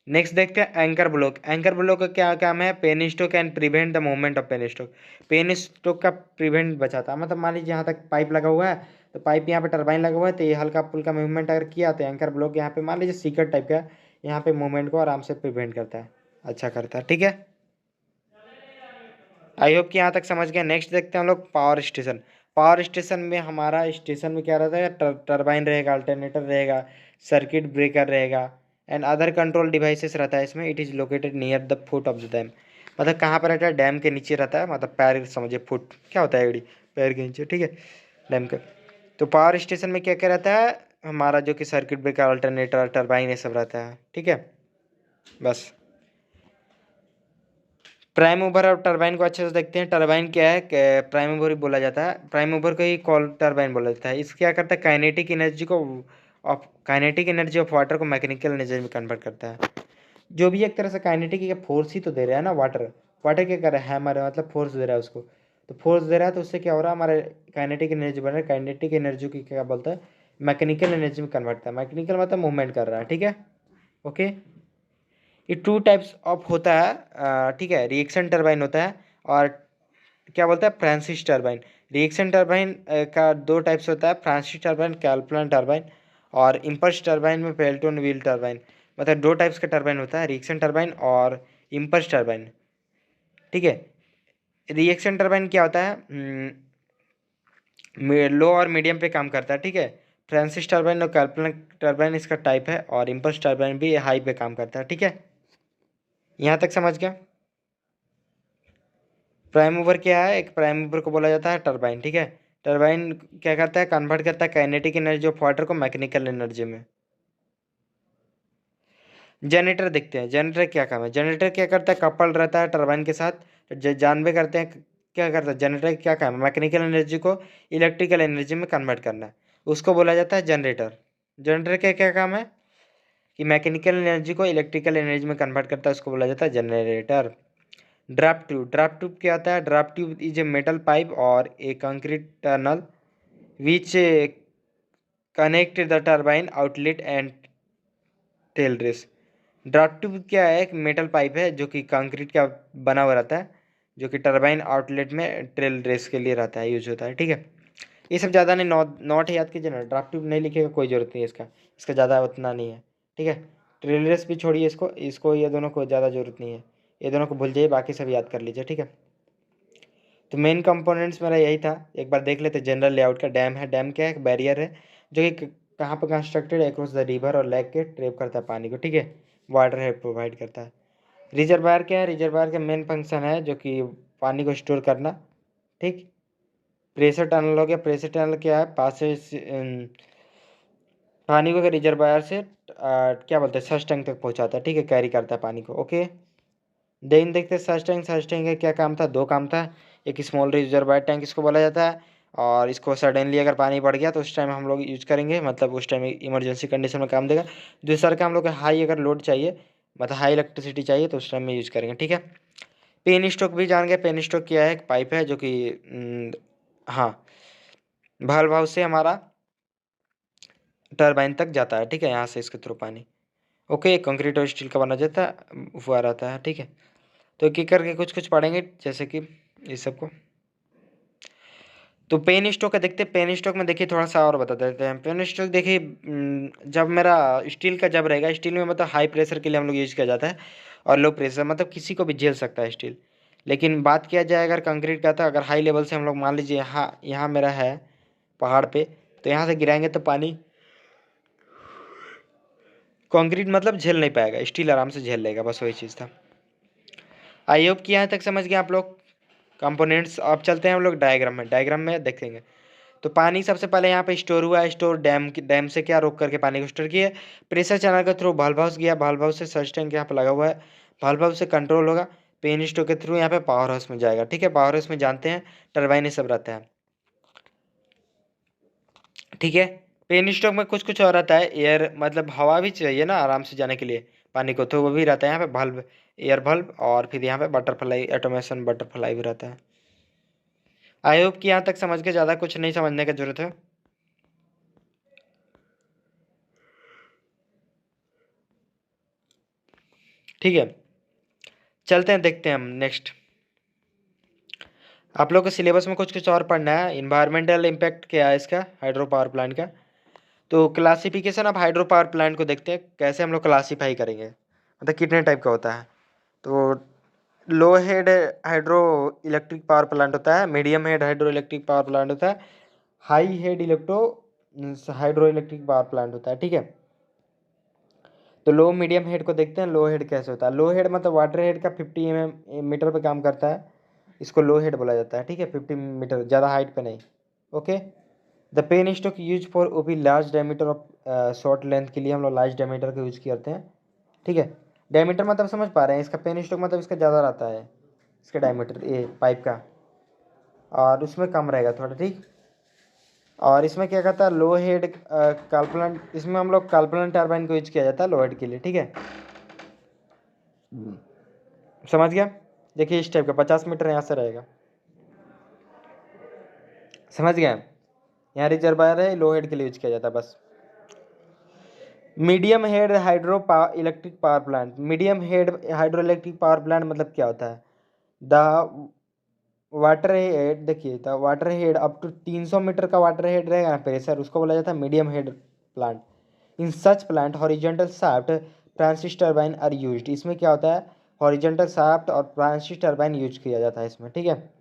नेक्स्ट देखते हैं एंकर ब्लॉक। एंकर ब्लॉक का क्या काम है, penstock can prevent the movement of penstock. Penstock का प्रिवेंट बचाता है, मतलब मान लीजिए यहाँ तक पाइप लगा हुआ है, तो पाइप यहाँ पे टरबाइन लगा हुआ है, तो ये हल्का फुल्का मूवमेंट अगर किया, तो एंकर ब्लॉक यहाँ पे मान लीजिए सीकर टाइप का, यहाँ पे मूवमेंट को आराम से प्रिवेंट करता है, अच्छा करता है, ठीक है। आई होप कि यहाँ तक समझ गए। नेक्स्ट देखते हैं हम लोग पावर स्टेशन। पावर स्टेशन में हमारा स्टेशन में क्या रहता है, टरबाइन रहेगा, अल्टरनेटर रहेगा, सर्किट ब्रेकर रहेगा, एंड अदर कंट्रोल डिवाइसेस रहता है इसमें। It is located near the foot of the dam, मतलब कहाँ पर रहता है, डैम के नीचे रहता है, मतलब पैर समझिए, फुट क्या होता है एड़ी, पैर के नीचे, ठीक है, डैम के। तो पावर स्टेशन में क्या क्या रहता है हमारा, जो कि सर्किट ब्रेकर, अल्टरनेटर, टरबाइन, ये सब रहता है, ठीक है, बस। प्राइम मूवर और टरबाइन को अच्छे से देखते हैं। टरबाइन क्या है, प्राइम मूवर ही बोला जाता है, प्राइम मूवर को ही कॉल टरबाइन बोला जाता है। इस क्या करता है, काइनेटिक एनर्जी ऑफ वाटर को मैकेनिकल एनर्जी में कन्वर्ट करता है। जो भी एक तरह से काइनेटिक फोर्स ही तो दे रहा है ना, वाटर वाटर क्या कर रहा है, हमारे मतलब फोर्स दे रहा है उसको, तो फोर्स दे रहा है तो उससे क्या हो रहा है, हमारे काइनेटिक एनर्जी बन रहा है। काइनेटिक एनर्जी की क्या बोलता है, मैकेनिकल एनर्जी में कन्वर्ट करता है। मैकेनिकल मतलब मूवमेंट कर रहा है, ठीक है, ओके। ये टू टाइप्स ऑफ होता है, ठीक है, रिएक्शन टरबाइन होता है और क्या बोलता है, फ्रांसिस टरबाइन। रिएक्शन टरबाइन का दो टाइप्स होता है, फ्रांसिस टरबाइन, कैल्कुलन टरबाइन, और इम्पल्स टरबाइन में पेल्टन व्हील टरबाइन। मतलब दो टाइप्स का टरबाइन होता है, रिएक्शन टरबाइन और इम्पल्स टरबाइन, ठीक है। रिएक्शन टरबाइन क्या होता है, लो और मीडियम पे काम करता है, ठीक है। फ्रांसिस टरबाइन और कैल्कुलन टरबाइन इसका टाइप है, और इम्पल्स टरबाइन भी हाई पे काम करता है, ठीक है। यहाँ तक समझ गया। प्राइम मूवर क्या है, एक प्राइम मूवर को बोला जाता है टरबाइन, ठीक है। टरबाइन क्या करता है, कन्वर्ट करता है काइनेटिक एनर्जी ऑफ वाटर को मैकेनिकल एनर्जी में। जनरेटर देखते हैं, जनरेटर क्या काम है। जनरेटर क्या करता है, कपल रहता है टरबाइन के साथ, तो जानवे करते हैं क्या करता है जनरेटर, क्या काम है, मैकेनिकल एनर्जी को इलेक्ट्रिकल एनर्जी में कन्वर्ट करना, उसको बोला जाता है जनरेटर। जनरेटर का क्या काम है कि मैकेनिकल एनर्जी को इलेक्ट्रिकल एनर्जी में कन्वर्ट करता है, उसको बोला जाता है generator. Draft tube, draft tube क्या होता है, draft tube is a metal pipe और a concrete tunnel which connect the turbine outlet and tail race. Draft tube क्या है, एक मेटल पाइप है जो कि कंक्रीट का बना हुआ रहता है, जो कि टरबाइन आउटलेट में ट्रेल रेस के लिए रहता है, यूज होता है, ठीक है। ये सब ज़्यादा नहीं, नॉट याद कीजिए ना, ड्राफ्ट ट्यूब नहीं लिखेगा कोई ज़रूरत नहीं है इसका, इसका ज़्यादा उतना नहीं है, ठीक है। ट्रेल रेस भी छोड़िए इसको, ये दोनों को ज़्यादा ज़रूरत नहीं है, ये दोनों को भूल जाइए, बाकी सब याद कर लीजिए, ठीक है। तो मेन कंपोनेंट्स मेरा यही था, एक बार देख लेते जनरल लेआउट का। डैम है, डैम क्या है, एक बैरियर है जो कि कहाँ पर कंस्ट्रक्टेड है, अक्रॉस द रिवर और लेक के ट्रेप करता है पानी को, ठीक है, वाटर है प्रोवाइड करता है। रिजर्वायर क्या है, रिजर्वायर का मेन फंक्शन है जो कि पानी को स्टोर करना, ठीक। प्रेशर टनल हो गया, प्रेशर टनल क्या है, पास से पानी को रिजर्वायर से क्या बोलते हैं, सर्च टैंक तक पहुंचाता है, ठीक है, कैरी करता है पानी को, ओके। देन देखते हैं सर्च टैंक, सर्च टैंक का क्या काम था, दो काम था। एक स्मॉल रिजर्वायर टैंक इसको बोला जाता है, और इसको सडनली अगर पानी बढ़ गया तो उस टाइम हम लोग यूज करेंगे, मतलब उस टाइम इमरजेंसी कंडीशन में काम देगा। दूसरा का हम लोग को हाई अगर लोड चाहिए, मतलब हाई इलेक्ट्रिसिटी चाहिए, तो उस टाइम में यूज करेंगे, ठीक है। पेन स्ट्रोक भी जान गए, पेन स्ट्रोक क्या है, एक पाइप है जो कि हाँ, वाल्व हाउस से हमारा टरबाइन तक जाता है, ठीक है, यहाँ से इसके थ्रू पानी, ओके। कंक्रीट और स्टील का बना जाता है, हुआ रहता है, ठीक है। तो एक एक करके कुछ कुछ पढ़ेंगे, जैसे कि इस सबको। तो पेन स्ट्रोक का देखते हैं, पेन स्ट्रोक में देखिए थोड़ा सा और बता देते हैं। पेन स्ट्रोक देखिए, जब मेरा स्टील का जब रहेगा, स्टील में मतलब हाई प्रेशर के लिए हम लोग यूज किया जाता है, और लो प्रेशर मतलब किसी को भी झेल सकता है स्टील। लेकिन बात किया जाए अगर कंक्रीट का, तो अगर हाई लेवल से हम लोग मान लीजिए यहाँ यहाँ मेरा है पहाड़ पे, तो यहाँ से गिराएंगे तो पानी, कंक्रीट मतलब झेल नहीं पाएगा, स्टील आराम से झेल लेगा, बस वही चीज़ था। आई होप कि यहाँ तक समझ गए आप लोग कंपोनेंट्स। अब चलते हैं हम लोग डायग्राम में, डायग्राम में देखेंगे। तो पानी सबसे पहले यहाँ पे स्टोर हुआ है, स्टोर डैम से क्या रोक करके पानी को स्टोर किया, प्रेशर चैनल के थ्रू वाल्व हाउस गया, वाल्व हाउस से सर्च टैंक यहाँ पे लगा हुआ है, वाल्व हाउस से कंट्रोल होगा, पेन स्टोर के थ्रू यहाँ पे पावर हाउस में जाएगा, ठीक है। पावर हाउस में जानते हैं टरबाइन ये सब रहता है, ठीक है। पेन स्टॉक में कुछ कुछ और रहता है, एयर मतलब हवा भी चाहिए ना आराम से जाने के लिए पानी को, तो वो भी रहता है यहाँ पे बल्ब, एयर बल्ब, और फिर यहाँ पे बटरफ्लाई ऑटोमेशन बटरफ्लाई भी रहता है। आई होप कि यहाँ तक समझ के, ज़्यादा कुछ नहीं समझने की जरूरत है, ठीक है। चलते हैं, देखते हैं हम नेक्स्ट। आप लोग के सिलेबस में कुछ कुछ और पढ़ना है। इन्वायरमेंटल इम्पैक्ट क्या है इसका, हाइड्रो पावर प्लांट का। तो classification of hydro power plant को देखते हैं, कैसे हम लोग क्लासीफाई करेंगे, मतलब कितने टाइप का होता है। तो low head hydro electric power plant होता है, medium head hydro electric power plant होता है, high head electro hydro electric power plant होता है, ठीक है। तो लो मीडियम हेड को देखते हैं, लो हेड कैसे होता है। लो हेड मतलब वाटर हेड का 50 मीटर पे काम करता है, इसको लो हेड बोला जाता है, ठीक है, 50 मीटर, ज़्यादा हाइट पे नहीं, okay. The penstock use for OP large diameter of short length के लिए हम लोग लार्ज डायमीटर का यूज करते हैं, ठीक है। डायमीटर मतलब समझ पा रहे हैं, इसका पेन स्टॉक मतलब इसका ज़्यादा रहता है, इसका डायमीटर ये पाइप का, और उसमें कम रहेगा थोड़ा, ठीक। और इसमें क्या कहता है, लो हेड कल्पलन, इसमें हम लोग कल्पलन टर्बाइन को यूज किया जाता है लो हेड के लिए, ठीक है। समझ गया। देखिए इस टाइप का 50 मीटर यहाँ से रहेगा, समझ गया। यहाँ रिजर्वायर है, लो हेड के लिए यूज किया जाता है बस। Medium head hydro electric power plant, medium head hydro electric power plant मतलब क्या होता है, द वाटर हेड, देखिए the water head up to 300 metre का वाटर हेड रहेगा ना प्रेशर, उसको बोला जाता है medium head plant. In such plant horizontal shaft Francis turbine are used, इसमें क्या होता है, हॉरिजॉन्टल शाफ्ट और फ्रांसिस टर्बाइन यूज किया जाता है इसमें, ठीक है।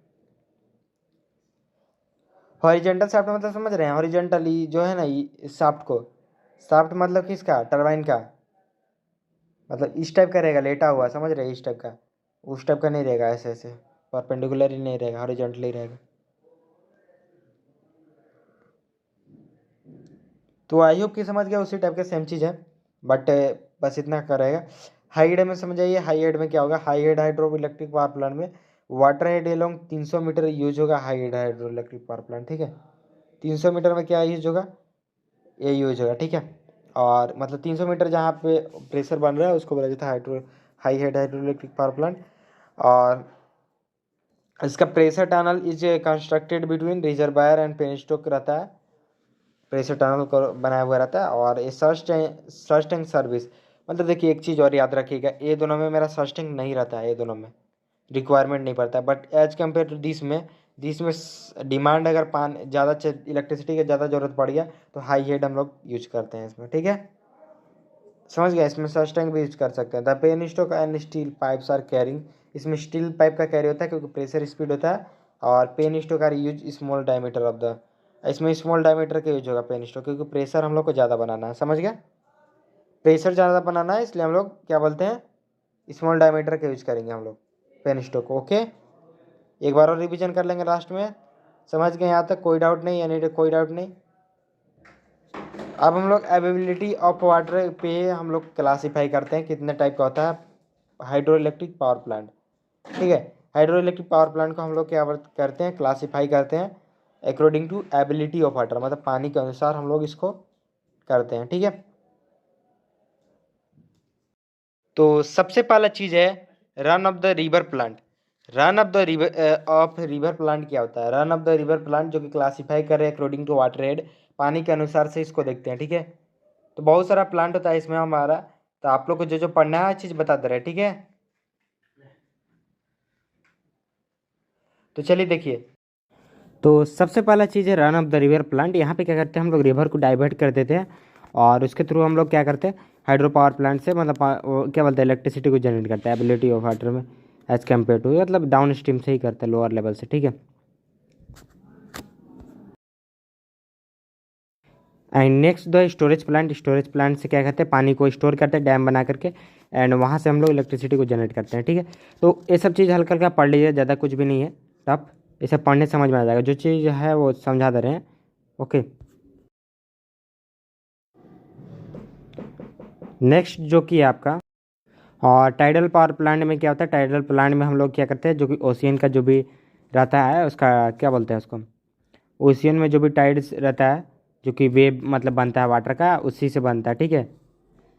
हॉरिजॉन्टल शाफ्ट मतलब समझ रहे हैं, हॉरिजॉन्टली जो है ना शाफ्ट को, शाफ्ट मतलब किसका, टर्बाइन का, मतलब इस टाइप का रहेगा लेटा हुआ, समझ रहे हैं, इस टाइप का, उस टाइप का नहीं रहेगा, ऐसे ऐसे परपेंडिकुलर ही नहीं रहेगा, हॉरिजॉन्टली रहेगा। तो आई होप कि समझ गया, उसी टाइप का सेम चीज़ है, बट बस इतना करेगा। हाई हेड में समझ आइए, हाई हेड में क्या होगा, high head hydro electric power plant में water head along 300 metre use होगा, high head hydro electric power plant, ठीक है। 300 मीटर में क्या यूज होगा, ये यूज होगा, ठीक है। और मतलब 300 मीटर जहाँ पे प्रेशर बन रहा है उसको बोला जाता है high head hydro electric power plant. और इसका pressure tunnel is constructed between reservoir and penstock रहता है, प्रेशर टनल को बनाया हुआ रहता है। और ये सर्च टैंक सर्विस, मतलब देखिए एक चीज़ और याद रखिएगा, ये दोनों में मेरा सर्च टैंक नहीं रहता है, ये दोनों में रिक्वायरमेंट नहीं पड़ता है, but as compare to this में डिमांड अगर ज़्यादा इलेक्ट्रिसिटी की ज़्यादा ज़रूरत पड़ गया तो हाई हेड हम लोग यूज करते हैं इसमें, ठीक है। समझ गया, इसमें सर्च टैंक भी यूज कर सकते हैं। The penstock and steel pipes are carrying, इसमें स्टील पाइप का कैरी होता है क्योंकि प्रेशर स्पीड होता है। और penstock are use small diameter of the, इसमें स्मॉल डायमीटर का यूज होगा पेन स्टॉक, क्योंकि प्रेशर हम लोग को ज़्यादा बनाना है, समझ गया, प्रेशर ज़्यादा बनाना है, इसलिए हम लोग क्या बोलते हैं, स्मॉल डायमीटर का यूज करेंगे हम लोग पेन स्टॉक, ओके। एक बार और रिवीजन कर लेंगे लास्ट में, समझ गए यहाँ तक, कोई डाउट नहीं, यानी कोई डाउट नहीं। अब हम लोग अवेबिलिटी ऑफ वाटर पे हम लोग क्लासीफाई करते हैं कितने टाइप का होता है हाइड्रो इलेक्ट्रिक पावर प्लांट, ठीक है। हाइड्रो इलेक्ट्रिक पावर प्लांट को हम लोग क्या करते हैं, क्लासीफाई करते हैं according to ability of water, मतलब पानी के अनुसार हम लोग इसको करते हैं, ठीक है। तो सबसे पहला चीज़ है run of the river plant. Run of the river plant क्या होता है, run of the river plant जो कि क्लासीफाई कर रहे हैं अकॉर्डिंग टू वाटर हेड, पानी के अनुसार से इसको देखते हैं, ठीक है। तो बहुत सारा प्लांट होता है इसमें हमारा, तो आप लोग को जो जो पढ़ना है चीज़ बता दे रहे हैं, ठीक है। तो चलिए देखिए, तो सबसे पहला चीज़ है run of the river plant. यहाँ पे क्या करते हैं हम लोग, रिवर को डाइवर्ट कर देते हैं और उसके थ्रू हम लोग क्या करते हैं, हाइड्रो पावर प्लांट से मतलब क्या बोलते हैं, इलेक्ट्रिसिटी को जनरेट करते हैं एबिलिटी ऑफ वाटर में एज कम्पेयर टू, मतलब डाउन स्ट्रीम से ही करते हैं, लोअर लेवल से, ठीक है। And next the storage plant, storage plant से क्या करते हैं, पानी को स्टोर करते हैं डैम बना करके, एंड वहाँ से हम लोग इलेक्ट्रिसिटी को जनरेट करते हैं, ठीक है। तो ये सब चीज़ हल्का हल्का पढ़ लीजिए, ज़्यादा कुछ भी नहीं है टफ, इसे पढ़ने से समझ में आ जाएगा, जो चीज़ है वो समझा दे रहे हैं, ओके। नेक्स्ट जो कि है आपका, और टाइडल पावर प्लांट में क्या होता है, टाइडल प्लांट में हम लोग क्या करते हैं, जो कि ओशियन का जो भी रहता है उसका क्या बोलते हैं उसको, ओशियन में जो भी टाइड्स रहता है, जो कि वेव मतलब बनता है वाटर का, उसी से बनता है, ठीक है।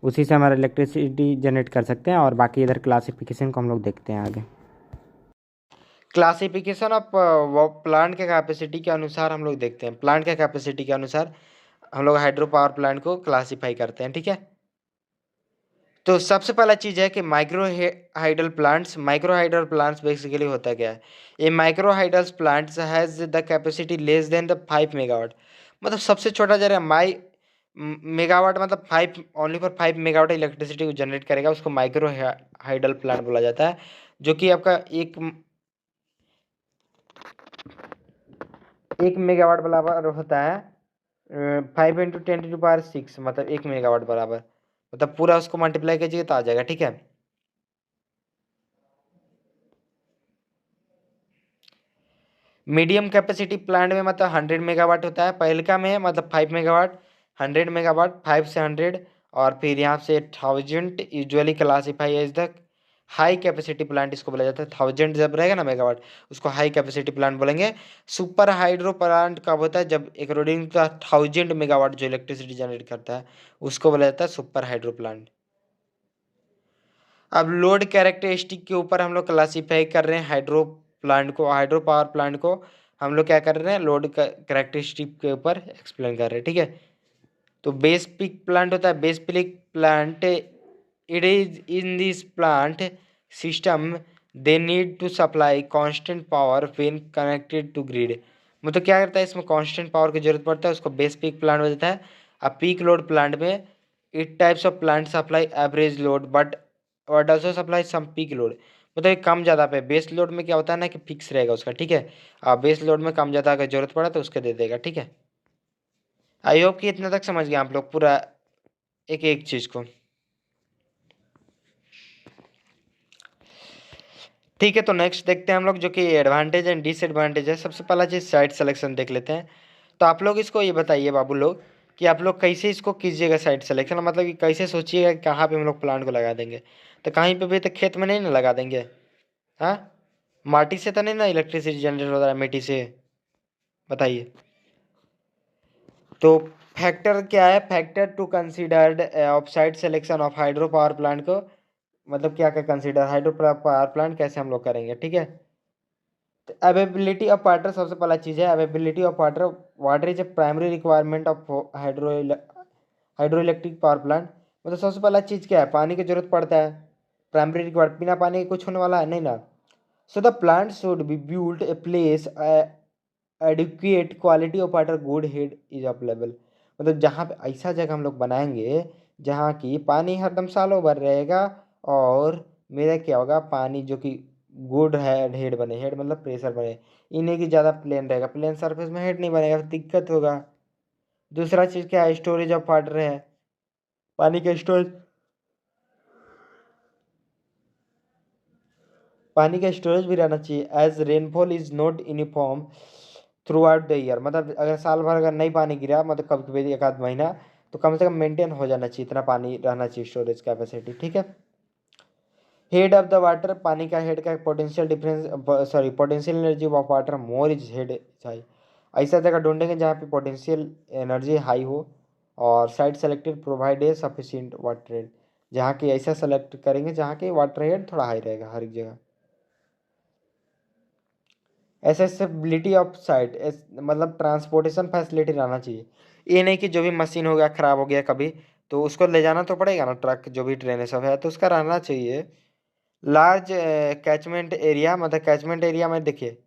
उसी से हमारा इलेक्ट्रिसिटी जनरेट कर सकते हैं। और बाकी इधर क्लासिफिकेशन को हम लोग देखते हैं आगे। क्लासिफिकेशन ऑफ प्लांट के कैपेसिटी के अनुसार हम लोग देखते हैं, प्लांट के कैपेसिटी के अनुसार हम लोग हाइड्रो पावर प्लांट को क्लासीफाई करते हैं, ठीक है। तो सबसे पहला चीज़ है कि माइक्रो हाइडल प्लांट्स बेसिकली होता क्या है, ये micro hydel plants has the capacity less than the 5 megawatt, मतलब सबसे छोटा जरा मेगावाट, मतलब 5 इलेक्ट्रिसिटी को जनरेट करेगा, उसको माइक्रो हाइडल प्लांट बोला जाता है। जो कि आपका एक मेगावाट बराबर होता है 5 × 10⁶, मतलब 1 मेगावाट बराबर, मतलब पूरा उसको मल्टीप्लाई कीजिए तो आ जाएगा, ठीक है। मीडियम कैपेसिटी प्लांट में मतलब 100 मेगावाट होता है, पहलका में मतलब 5 मेगावाट, 100 मेगावाट, 5 से 100, और फिर यहाँ से 1000 usually classify as the high capacity plant इसको बोला जाता है। 1000 जब रहेगा ना मेगावाट, उसको हाई कैपेसिटी प्लांट बोलेंगे। सुपर हाइड्रो प्लांट कब होता है? जब अकॉर्डिंग टू 1000 मेगावाट जो इलेक्ट्रिसिटी जनरेट करता है, उसको बोला जाता है सुपर हाइड्रो प्लांट। अब लोड कैरेक्टरिस्टिक के ऊपर हम लोग क्लासीफाई कर रहे हैं हाइड्रो प्लांट को, हाइड्रो पावर प्लांट को हम लोग क्या कर रहे हैं? लोड कैरेक्टरिस्टिक के ऊपर एक्सप्लेन कर रहे हैं, ठीक है। तो बेस पीक प्लांट होता है। Base peak plant, it is in this plant system they need to supply constant power when connected to grid. मतलब क्या करता है? इसमें कांस्टेंट पावर की जरूरत पड़ता है, उसको बेस पीक प्लांट हो जाता है। अब पीक लोड प्लांट में it types of plant supply average load but also supply some peak load. मतलब ये कम ज़्यादा पे, बेस लोड में क्या होता है ना कि फिक्स रहेगा उसका, ठीक है। बेस लोड में कम ज़्यादा अगर जरूरत पड़ा तो उसके दे देगा, ठीक है। आई होप कि इतना तक समझ गए आप लोग पूरा एक एक चीज़ को। ठीक है, तो नेक्स्ट देखते हैं हम लोग जो कि एडवांटेज एंड डिसएडवांटेज है। सबसे पहला चीज़ साइट सिलेक्शन देख लेते हैं। तो आप लोग इसको ये बताइए बाबू लोग कि आप लोग कैसे इसको कीजिएगा साइट सिलेक्शन, मतलब कि कैसे सोचिएगा कि कहाँ पे हम लोग प्लांट को लगा देंगे। तो कहीं पे भी तो खेत में नहीं ना लगा देंगे, हाँ। माटी से तो नहीं ना इलेक्ट्रिसिटी जनरेट हो रहा है, मिट्टी से, बताइए। तो फैक्टर क्या है? Factor to considered of site selection of hydro power plant को, मतलब क्या क्या कंसिडर हाइड्रो पावर प्लांट कैसे हम लोग करेंगे, ठीक है। अवेबिलिटी ऑफ वाटर सबसे पहला चीज़ है। Availability of water, water is a primary requirement of hydro electric power plant. मतलब सबसे पहला चीज़ क्या है? पानी की जरूरत पड़ता है, प्राइमरी रिक्वायरमेंट। बिना पानी के कुछ होने वाला है नहीं ना। So the plant should be built a place adequate quality of water good head is available. मतलब जहाँ पे ऐसा जगह हम लोग बनाएंगे जहाँ की पानी हरदम सालों भर रहेगा, और मेरा क्या होगा? पानी जो कि गुड हेड, हेड बने, हेड मतलब प्रेशर बने, इन्हें की ज़्यादा प्लेन रहेगा। प्लेन सरफेस में हेड नहीं बनेगा, दिक्कत होगा। दूसरा चीज़ क्या है? स्टोरेज ऑफ वाटर है, पानी का स्टोरेज। पानी का स्टोरेज भी रहना चाहिए। As rainfall is not uniform throughout the year. मतलब अगर साल भर अगर नहीं पानी गिरा, मतलब कभी कभी एक आध महीना, तो कम से कम मेंटेन हो जाना चाहिए, इतना पानी रहना चाहिए स्टोरेज कैपेसिटी, ठीक है। हेड ऑफ द वाटर, पानी का हेड का potential difference, sorry potential energy of water more is head high. ऐसा जगह ढूंढेंगे जहाँ पे पोटेंशियल एनर्जी हाई हो, और site selected provide a sufficient water head. जहाँ की ऐसा सेलेक्ट करेंगे जहाँ की वाटर हेड थोड़ा हाई रहेगा हर एक जगह। एसेसिबिलिटी ऑफ साइट, मतलब ट्रांसपोर्टेशन फैसिलिटी रहना चाहिए। ये नहीं कि जो भी मशीन हो गया, ख़राब हो गया कभी, तो उसको ले जाना तो पड़ेगा ना, ट्रक जो भी ट्रेन सब है, तो उसका रहना चाहिए। लार्ज कैचमेंट एरिया, मतलब कैचमेंट एरिया में देखिए,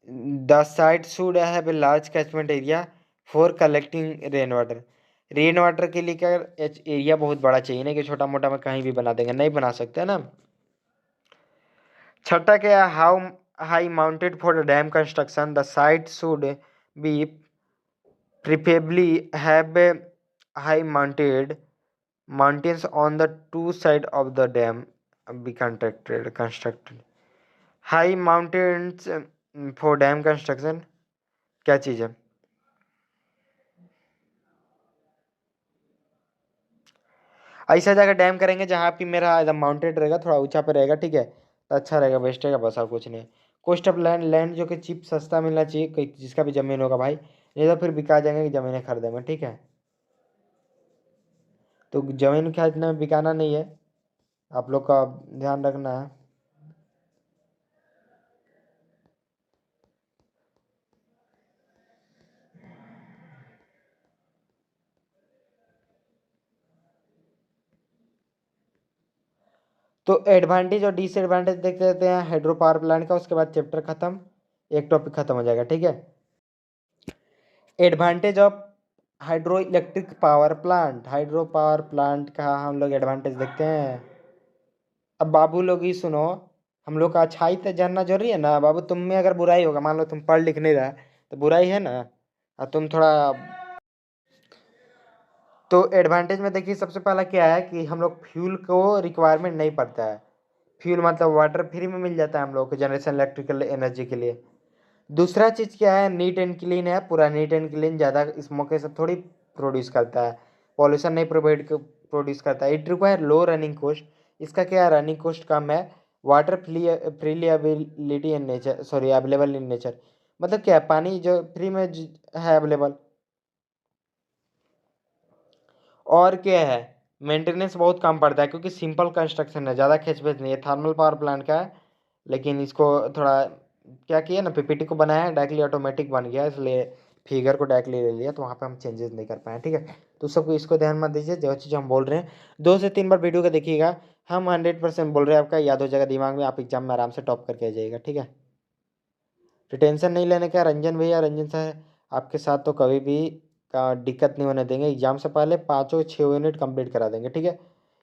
the site should have a large catchment area for collecting rain water. Rain water के लिए क्या एरिया बहुत बड़ा चाहिए, नहीं कि छोटा मोटा में कहीं भी बना देंगे, नहीं बना सकते ना। छठा क्या है? How high mounted for the dam construction, the site should be preferably have a high mountains on the two side of the dam be constructed high mountains for dam construction। क्या चीज़ है? ऐसा जगह डैम करेंगे जहाँ पे मेरा एकदम mounted रहेगा, थोड़ा ऊंचा पे रहेगा, ठीक है, तो अच्छा रहेगा, बेस्ट रहेगा, बस और कुछ नहीं। कॉस्ट ऑफ लैंड, लैंड जो कि चीप सस्ता मिलना चाहिए, कोई जिसका भी ज़मीन होगा भाई, नहीं तो फिर बिका जाएंगे कि ज़मीनें खरीदेंगे, ठीक है। तो ज़मीन खरीदने में बिकाना नहीं है, आप लोग का ध्यान रखना है। तो एडवांटेज और डिसएडवांटेज देख लेते हैं हाइड्रो पावर प्लांट का, उसके बाद चैप्टर खत्म, एक टॉपिक खत्म हो जाएगा, ठीक है। Advantage of hydro electric power plant, hydro power plant का हम लोग एडवांटेज देखते हैं। अब बाबू लोग ही सुनो, हम लोग का अच्छाई तो जानना जरूरी है ना बाबू। तुम में अगर बुराई होगा, मान लो तुम पढ़ लिख नहीं रहा, तो बुराई है ना, और तुम थोड़ा। तो एडवांटेज में देखिए सबसे पहला क्या है कि हम लोग फ्यूल को रिक्वायरमेंट नहीं पड़ता है। फ्यूल मतलब वाटर फ्री में मिल जाता है हम लोग को जनरेशन इलेक्ट्रिकल एनर्जी के लिए। दूसरा चीज़ क्या है? नीट एंड क्लीन है, पूरा नीट एंड क्लीन, ज़्यादा स्मोक सब थोड़ी प्रोड्यूस करता है, पॉल्यूशन नहीं प्रोवाइड प्रोड्यूस करता है। It require low running cost, इसका क्या है, रनिंग कॉस्ट कम है, water freely availability in nature, sorry available in nature, मतलब क्या है, पानी जो फ्री में है अवेलेबल। और क्या है, मेंटेनेंस बहुत कम पड़ता है क्योंकि सिंपल कंस्ट्रक्शन है, ज़्यादा खींचपेच नहीं है, थर्मल पावर प्लांट का है। लेकिन इसको थोड़ा क्या किया ना, पीपीटी को बनाया डायरेक्टली ऑटोमेटिक बन गया, इसलिए फिगर को डायरेक्टली ले लिया, तो वहाँ पे हम चेंजेस नहीं कर पाए, ठीक है। तो सबको इसको ध्यान मत दीजिए, जो चीज़ हम बोल रहे हैं 2 से 3 बार वीडियो का देखिएगा, हम 100% बोल रहे हैं, आपका याद हो जाएगा दिमाग में, आप एग्जाम में आराम से टॉप करके आ जाइएगा, ठीक है। तो टेंशन नहीं लेने का, रंजन भैया, रंजन सर आपके साथ तो कभी भी का दिक्कत नहीं होने देंगे, एग्जाम से पहले 5 और 6 यूनिट कंप्लीट करा देंगे, ठीक है।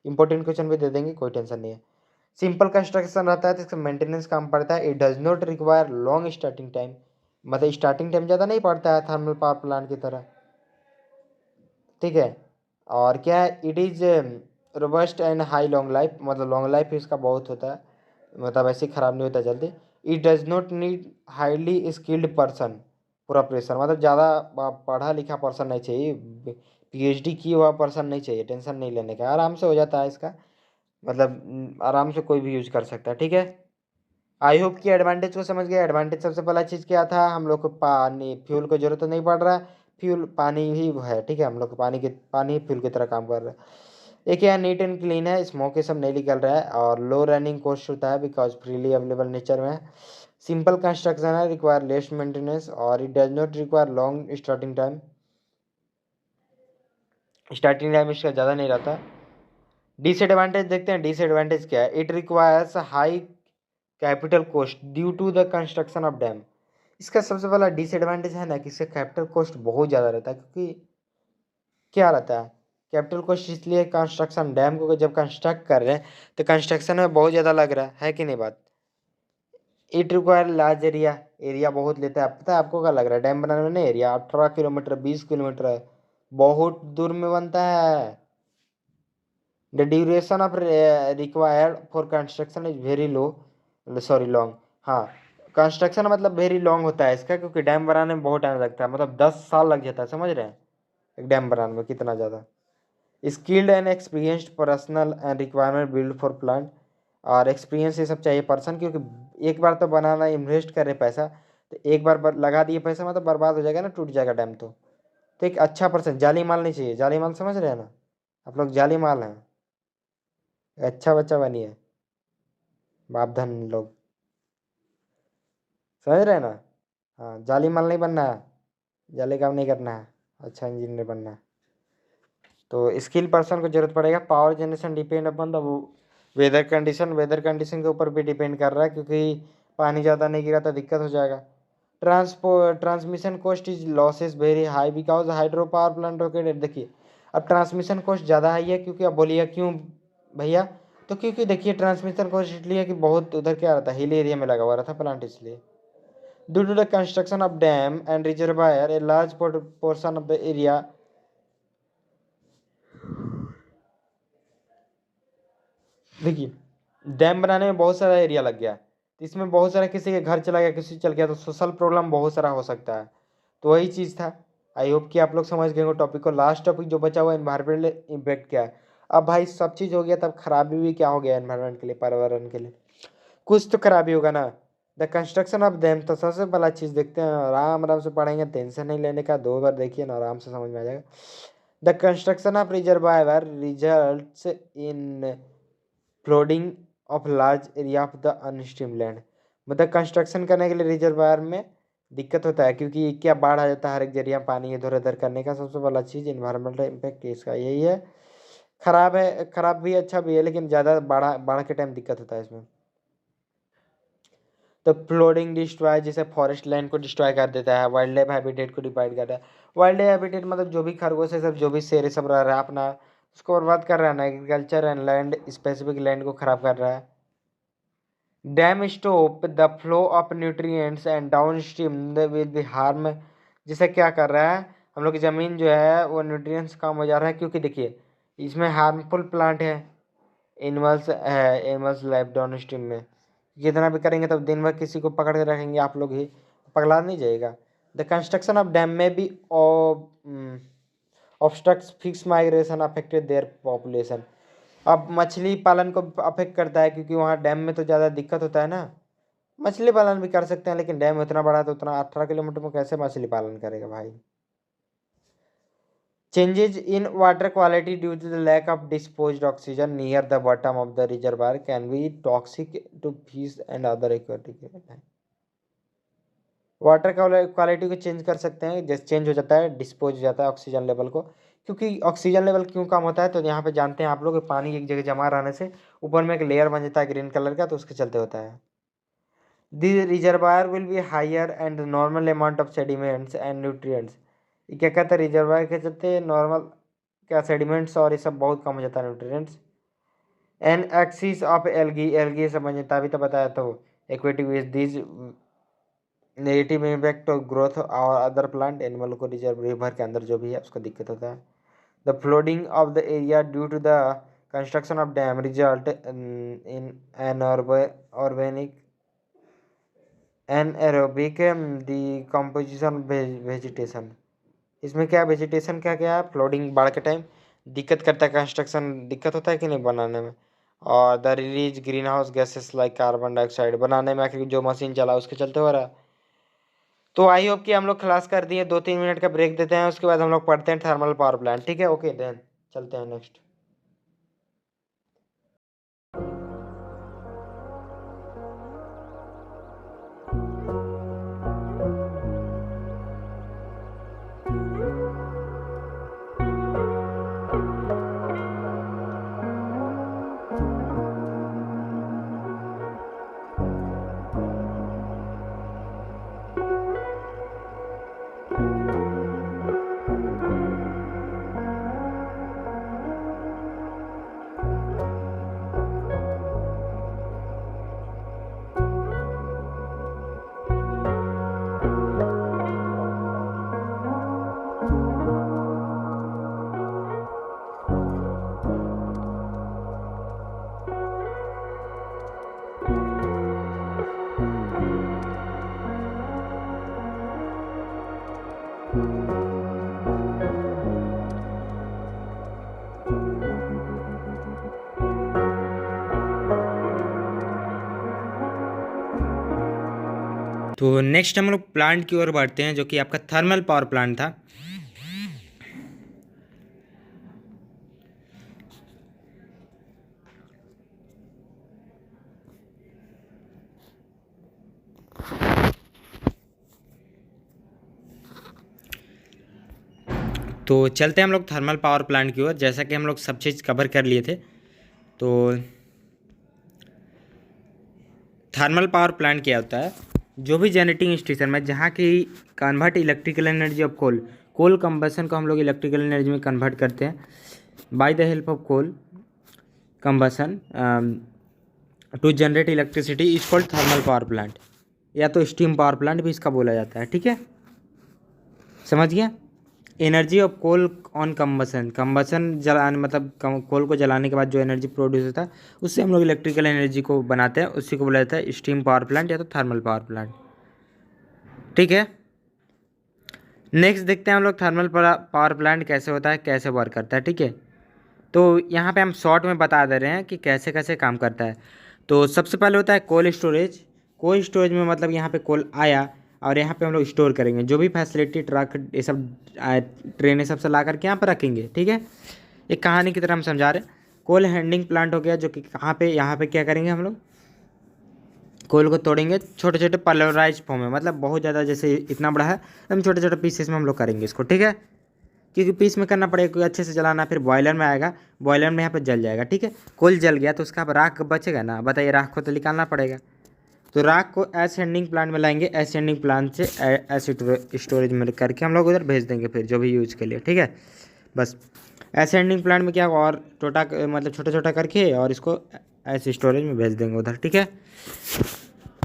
इंपॉर्टेंट क्वेश्चन भी दे देंगे, कोई टेंशन नहीं है। सिंपल कंस्ट्रक्शन रहता है तो इसका मेंटेनेंस कम पड़ता है, it does not require long starting time, मतलब स्टार्टिंग टाइम ज़्यादा नहीं पड़ता है थर्मल पावर प्लांट की तरह, ठीक है। और क्या है, it is robust and high long life, मतलब लॉन्ग लाइफ इसका बहुत होता है, मतलब ऐसे ख़राब नहीं होता जल्दी। It does not need highly skilled person पूरा प्रेशर, मतलब ज़्यादा पढ़ा लिखा पर्सन नहीं चाहिए, पीएचडी किया हुआ पर्सन नहीं चाहिए, टेंशन नहीं लेने का, आराम से हो जाता है इसका, मतलब आराम से कोई भी यूज कर सकता है, ठीक है। आई होप कि एडवांटेज को समझ गए। एडवांटेज सबसे पहला चीज़ क्या था, हम लोग को पानी फ्यूल को जरूरत नहीं पड़ रहा है, फ्यूल पानी ही है, ठीक है, हम लोग को पानी फ्यूल की तरह काम कर रहा है। एक यहाँ नीट एंड क्लीन है, स्मोक ये सब नहीं निकल रहा है, और लो रनिंग कॉस्ट होता है बिकॉज फ्रीली अवेलेबल नेचर में है। सिंपल कंस्ट्रक्शन है, रिक्वायर लेस मेंटेनेंस, और it does not require long starting time इसका ज़्यादा नहीं रहता। डिसएडवांटेज देखते हैं, डिसएडवांटेज क्या है, it requires high capital cost due to the construction of dam. इसका सबसे पहला डिसएडवांटेज है ना कि इसका कैपिटल कॉस्ट बहुत ज़्यादा रहता है, क्योंकि क्या रहता है, कैपिटल कॉस्ट इसलिए कंस्ट्रक्शन डैम को जब कंस्ट्रक्ट कर रहे हैं तो कंस्ट्रक्शन में बहुत ज़्यादा लग रहा है कि नहीं बात। It require large area, area बहुत लेता है, पता है आपको क्या लग रहा है, डैम बनाने में नहीं, एरिया 18 किलोमीटर 20 किलोमीटर है, बहुत दूर में बनता है। The duration of required for construction is very low, sorry long, हाँ, कंस्ट्रक्शन मतलब वेरी लॉन्ग होता है इसका, क्योंकि डैम बनाने में बहुत टाइम लगता है, मतलब 10 साल लग जाता है, समझ रहे हैं एक डैम बनाने में कितना ज़्यादा। Skilled and experienced personal and requirement build for plant, और एक्सपीरियंस ये सब चाहिए पर्सन, क्योंकि एक बार तो बनाना, इन्वेस्ट कर रहे पैसा, तो एक बार लगा दिए पैसा मतलब बर्बाद हो जाएगा ना, टूट जाएगा डैम तो एक अच्छा पर्सन, जाली माल नहीं चाहिए, जाली माल समझ रहे हैं ना आप लोग, जाली माल हैं, अच्छा बच्चा बनिए, बाप धन लोग, समझ रहे हैं ना। हाँ, जाली माल नहीं बनना है, जाली काम नहीं करना है, अच्छा इंजीनियर बनना है। तो स्किल पर्सन को जरूरत पड़ेगा। Power generation depend upon the weather condition, weather condition के ऊपर भी डिपेंड कर रहा है, क्योंकि पानी ज़्यादा नहीं गिरा तो दिक्कत हो जाएगा। Transmission cost is losses very high because hydro power plant located, देखिए अब ट्रांसमिशन कॉस्ट ज़्यादा हाई है, क्योंकि अब बोलिए क्यों भैया, तो क्योंकि देखिए ट्रांसमिशन कॉस्ट इसलिए कि बहुत उधर क्या रहता है, हिल एरिया में लगा हुआ रहता प्लांट, इसलिए due to the construction of dam and reservoir a large portion of the area, देखिए डैम बनाने में बहुत सारा एरिया लग गया, तो इसमें बहुत सारा किसी के घर चला गया, किसी चल गया, तो सोशल प्रॉब्लम बहुत सारा हो सकता है, तो वही चीज़ था। आई होप कि आप लोग समझ गए हो टॉपिक को। लास्ट टॉपिक जो बचा हुआ एनवायरमेंटल इम्पैक्ट क्या है। अब भाई सब चीज़ हो गया, तब खराबी भी क्या हो गया एनवायरमेंट के लिए, पर्यावरण के लिए कुछ तो खराबी होगा ना। द कंस्ट्रक्शन ऑफ डैम, तो सबसे पहला चीज़ देखते हैं, आराम आराम से पढ़ेंगे, टेंशन नहीं लेने का, 2 बार देखिए ना, आराम से समझ में आ जाएगा। The construction of reservoir results in flooding of large area of the अनस्ट्रीम land, मतलब कंस्ट्रक्शन करने के लिए रिजर्वायर में दिक्कत होता है, क्योंकि क्या बाढ़ आ जाता है हर एक जरिया पानी इधर उधर करने का। सबसे पहला चीज़ इन्वायरमेंटल इम्पैक्ट इसका यही है, खराब है, खराब भी अच्छा भी है, लेकिन ज़्यादा बाढ़ के टाइम दिक्कत होता है इसमें। तो फ्लोडिंग डिस्ट्रॉय, जैसे फॉरेस्ट लैंड को डिस्ट्रॉय कर देता है, वाइल्ड लाइफ हैबिटेट को डिवाइड करता है। वाइल्ड लाइफ हैबिटेट मतलब जो भी खरगोश है सब, जो भी शेर सब रह रहा है अपना, उसको बर्बाद कर रहा है ना, agriculture and land specific land को खराब कर रहा है। Dam stop the flow of nutrients and down stream will be harm, जिसे क्या कर रहा है, हम लोग की ज़मीन जो है वो न्यूट्रिएंट्स कम हो जा रहा है, क्योंकि देखिए इसमें हार्मफुल प्लांट है, एनिमल्स है, एनिमल्स लाइफ डाउन स्ट्रीम में, जितना भी करेंगे तब दिन भर किसी को पकड़ के रखेंगे आप लोग ही, पगला नहीं जाएगा। द कंस्ट्रक्शन ऑफ डैम में भी obstructs fix migration affected their population, अब मछली पालन को अफेक्ट करता है, क्योंकि वहाँ डैम में तो ज़्यादा दिक्कत होता है ना। मछली पालन भी कर सकते हैं, लेकिन डैम उतना बड़ा तो उतना 18 किलोमीटर में कैसे मछली पालन करेगा भाई। Changes in water quality due to the lack of disposed oxygen near the bottom of the reservoir can be toxic to fish and other aquatic life. Water quality को चेंज कर सकते हैं, जैसे चेंज हो जाता है, डिस्पोज हो जाता है ऑक्सीजन लेवल को। क्योंकि ऑक्सीजन लेवल क्यों कम होता है, तो यहाँ पे जानते हैं आप लोग, पानी एक जगह जमा रहने से ऊपर में एक लेयर बन जाता है ग्रीन कलर का, तो उसके चलते होता है। The reservoir will be higher and normal amount of sediments and nutrients. ये क्या कहता है, रिजर्वायर के चलते नॉर्मल क्या सेडिमेंट्स और ये सब बहुत कम हो जाता है, nutrients. An excess of algae, algae सब बन जाता है, अभी तो बताया तो aquatic waste this negative impact of growth और अदर प्लांट एनिमल को रिवर के अंदर जो भी है उसको दिक्कत होता है। The flooding of the area due to the construction of dam result in an organic anaerobic decomposition vegetation. इसमें क्या वेजिटेशन क्या क्या है, फ्लोडिंग बाढ़ के टाइम दिक्कत करता है, कंस्ट्रक्शन दिक्कत होता है कि नहीं बनाने में, और the release green house gases like carbon dioxide बनाने में आखिर जो मशीन चला उसके चलते हो रहा है। तो आई होप कि हम लोग क्लास कर दिए, 2-3 मिनट का ब्रेक देते हैं, उसके बाद हम लोग पढ़ते हैं थर्मल पावर प्लांट। ठीक है, ओके देन चलते हैं नेक्स्ट। तो नेक्स्ट हम लोग प्लांट की ओर बढ़ते हैं, जो कि आपका थर्मल पावर प्लांट था। तो चलते हैं हम लोग थर्मल पावर प्लांट की ओर। जैसा कि हम लोग सब चीज़ कवर कर लिए थे, तो थर्मल पावर प्लांट क्या होता है, जो भी जनरेटिंग स्टेशन में जहाँ की convert electrical energy of coal combustion को हम लोग इलेक्ट्रिकल एनर्जी में कन्वर्ट करते हैं by the help of coal combustion to generate electricity is called thermal power plant, या तो स्टीम पावर प्लांट भी इसका बोला जाता है। ठीक है, समझ गया। Energy of coal on combustion, combustion जलाने मतलब कोल को जलाने के बाद जो एनर्जी प्रोड्यूस होता है उससे हम लोग इलेक्ट्रिकल एनर्जी को बनाते हैं, उसी को बोला जाता है स्टीम पावर प्लांट या तो थर्मल पावर प्लांट। ठीक है, नेक्स्ट देखते हैं हम लोग थर्मल पावर प्लांट कैसे होता है, कैसे वर्क करता है। ठीक है, तो यहाँ पे हम शॉर्ट में बता दे रहे हैं कि कैसे कैसे काम करता है। तो सबसे पहले होता है कोल स्टोरेज। कोल स्टोरेज में मतलब यहाँ पे कोल आया और यहाँ पे हम लोग स्टोर करेंगे, जो भी फैसिलिटी ट्रक ये सब ट्रेन ये सब से ला करके यहाँ पर रखेंगे। ठीक है, एक कहानी की तरह हम समझा रहे हैं। कोल हैंडलिंग प्लांट हो गया, जो कि कहाँ पे, यहाँ पे क्या करेंगे हम लोग, कोल को तोड़ेंगे छोटे छोटे पल्वराइज फॉर्म में, मतलब बहुत ज़्यादा, जैसे इतना बड़ा है हम छोटे छोटे पीसेस में हम लोग करेंगे इसको। ठीक है, क्योंकि पीस में करना पड़ेगा, कोई अच्छे से जलाना, फिर बॉयलर में आएगा, बॉयलर में यहाँ पे जल जाएगा। ठीक है, कोल जल गया तो उसका राख बचेगा ना, बताइए, राख को तो निकालना पड़ेगा। तो राख को एसेंडिंग प्लांट में लाएंगे, एसेंडिंग प्लांट से एसिड स्टोरेज में करके हम लोग उधर भेज देंगे फिर जो भी यूज के लिए। ठीक है, बस एसेंडिंग प्लांट में क्या होगा, और टोटा मतलब छोटा छोटा करके और इसको ऐसे स्टोरेज में भेज देंगे उधर। ठीक है,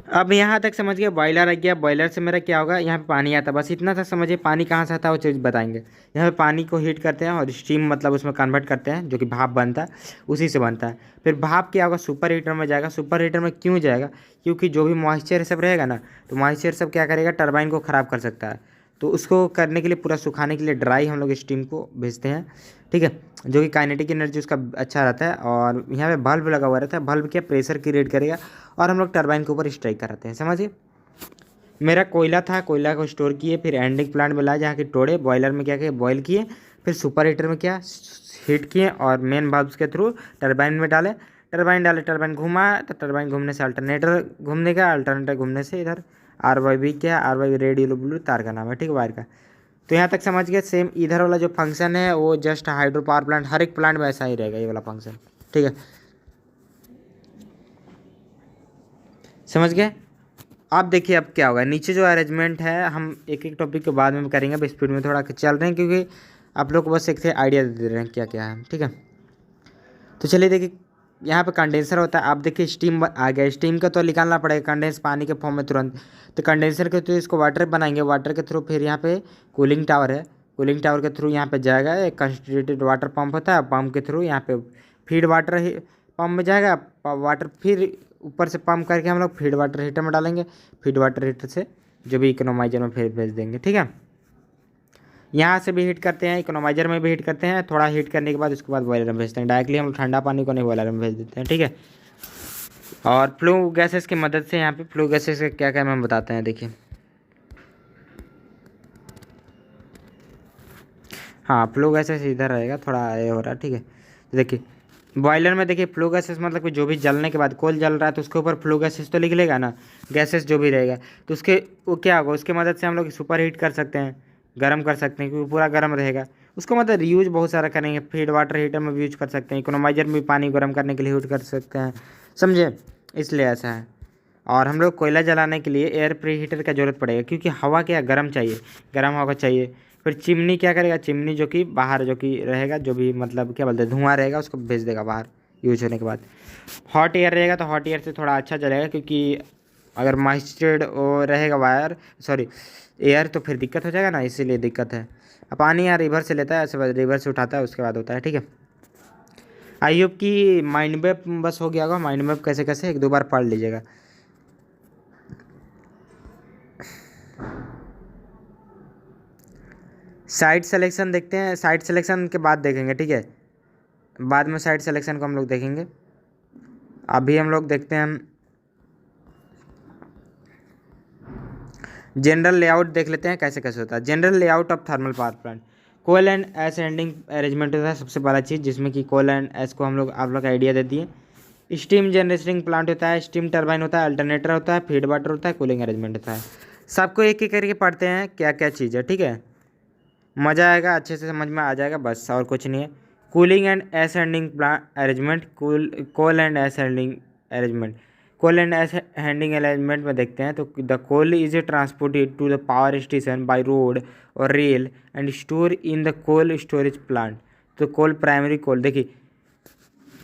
अब यहाँ तक समझ गए। बॉयलर आ गया, बॉयलर से मेरा क्या होगा, यहाँ पे पानी आता है, बस इतना था समझिए। पानी कहाँ से आता है वो चीज़ बताएंगे। यहाँ पे पानी को हीट करते हैं और स्टीम मतलब उसमें कन्वर्ट करते हैं, जो कि भाप बनता है, उसी से बनता है। फिर भाप क्या होगा, सुपर हीटर में जाएगा। सुपर हीटर में क्यों जाएगा, क्योंकि जो भी मॉइस्चर सब रहेगा ना, तो मॉइस्चर सब क्या करेगा, टरबाइन को ख़राब कर सकता है। तो उसको करने के लिए, पूरा सुखाने के लिए ड्राई हम लोग स्टीम को भेजते हैं, ठीक है, जो कि काइनेटिक एनर्जी उसका अच्छा रहता है। और यहाँ पे बल्ब लगा हुआ रहता है, बल्ब क्या प्रेशर क्रिएट करेगा और हम लोग टरबाइन के ऊपर स्ट्राइक कराते हैं, समझिए। मेरा कोयला था, कोयला को स्टोर किए, फिर एंडिंग प्लांट में लाए, जहाँ के तोड़े, बॉयलर में क्या किए, बॉयल किए, फिर सुपर हीटर में क्या हीट किए और मेन वाल्व्स के थ्रू टरबाइन में डाले, टरबाइन डाले, टरबाइन घुमा, तो टरबाइन घूमने से अल्टरनेटर घूमने का, अल्टरनेटर घूमने से इधर आर वाई बी क्या, आर वाई रेडियो ब्लू तार का नाम है, ठीक है, वायर का। तो यहाँ तक समझ गए। सेम इधर वाला जो फंक्शन है वो जस्ट हाइड्रो पावर प्लांट, हर एक प्लांट में ऐसा ही रहेगा ये वाला फंक्शन, ठीक है, समझ गए। आप देखिए अब क्या होगा, नीचे जो अरेंजमेंट है हम एक एक टॉपिक के बाद में करेंगे, अब स्पीड में थोड़ा चल रहे हैं क्योंकि आप लोग को बस एक से आइडिया दे रहे हैं क्या क्या है, ठीक है। तो चलिए देखिए, यहाँ पे कंडेंसर होता है, आप देखिए स्टीम आ गया, स्टीम का तो निकालना पड़ेगा कंडेंस पानी के फॉर्म में तुरंत, तो कंडेंसर के थ्रू इसको वाटर बनाएंगे, वाटर के थ्रू फिर यहाँ पे कूलिंग टावर है, कूलिंग टावर के थ्रू यहाँ पे जाएगा, एक कंसंट्रेटेड वाटर पंप होता है, पंप के थ्रू यहाँ पे फीड वाटर पंप में जाएगा, वाटर फिर ऊपर से पंप करके हम लोग फीड वाटर हीटर में डालेंगे, फीड वाटर हीटर से जो भी इकोनोमाइजर में फिर भेज देंगे, ठीक है। यहाँ से भी हीट करते हैं, इकोनोमाइजर में भी हीट करते हैं, थोड़ा हीट करने के बाद उसके बाद बॉयलर में भेजते हैं, डायरेक्टली हम ठंडा पानी को नहीं बॉयलर में भेज देते हैं, ठीक है। और फ्लू गैसेस की मदद से, यहाँ पे फ्लू गैसेस का क्या क्या हम बताते हैं, देखिए। हाँ, फ्लू गैसेस इधर रहेगा, थोड़ा ये हो रहा है, ठीक है। तो देखिए बॉयलर में देखिए फ्लू गैसेस मतलब कि जो भी जलने के बाद कोल जल रहा है तो उसके ऊपर फ्लू गैसेस तो लिख लेगा ना, गैसेस जो भी रहेगा, तो उसके वो क्या होगा, उसके मदद से हम लोग सुपर हीट कर सकते हैं, गर्म कर सकते हैं, क्योंकि पूरा गर्म रहेगा, उसको मतलब यूज बहुत सारा करेंगे, फीड वाटर हीटर में भी यूज कर सकते हैं, इकोनोमाइजर में भी पानी गर्म करने के लिए यूज कर सकते हैं, समझे, इसलिए ऐसा है। और हम लोग कोयला जलाने के लिए एयर प्री हीटर का ज़रूरत पड़ेगा, क्योंकि हवा क्या गर्म चाहिए, गर्म हवा चाहिए। फिर चिमनी क्या करेगा, चिमनी जो कि बाहर जो कि रहेगा, जो भी मतलब क्या बोलते हैं धुआं रहेगा उसको भेज देगा बाहर यूज होने के बाद। हॉट एयर रहेगा तो हॉट एयर से थोड़ा अच्छा जलेगा, क्योंकि अगर मॉइस्चर्ड रहेगा वायर, सॉरी एयर, तो फिर दिक्कत हो जाएगा ना, इसीलिए दिक्कत है। अब पानी यहाँ रिवर से लेता है, ऐसे रिवर से उठाता है उसके बाद होता है, ठीक है। आई होप कि माइंड मैप बस हो गया होगा, माइंड मैप कैसे कैसे एक दो बार पढ़ लीजिएगा। साइट सिलेक्शन देखते हैं, साइट सिलेक्शन के बाद देखेंगे, ठीक है, बाद में साइट सिलेक्शन को हम लोग देखेंगे। अभी हम लोग देखते हैं, जनरल लेआउट देख लेते हैं कैसे कैसे होता है। General layout of thermal power plant, coal and ash handling arrangement होता है सबसे पहला चीज़, जिसमें कि कोल एंड एस को हम लोग आप लोग आइडिया दे दिए। स्टीम जनरेटिंग प्लांट होता है, स्टीम टरबाइन होता है, अल्टरनेटर होता है, फीड वाटर होता है, कूलिंग अरेंजमेंट होता है। सबको एक एक करके पढ़ते हैं क्या क्या चीज़ है, ठीक है, मज़ा आएगा, अच्छे से समझ में आ जाएगा, बस और कुछ नहीं है। Cooling and ash handling plant arrangement, coal and ash handling arrangement, coal and ash handling arrangement में देखते हैं। तो the coal is transported to the power station by road और rail and store in the coal storage plant. तो coal primary coal, देखिए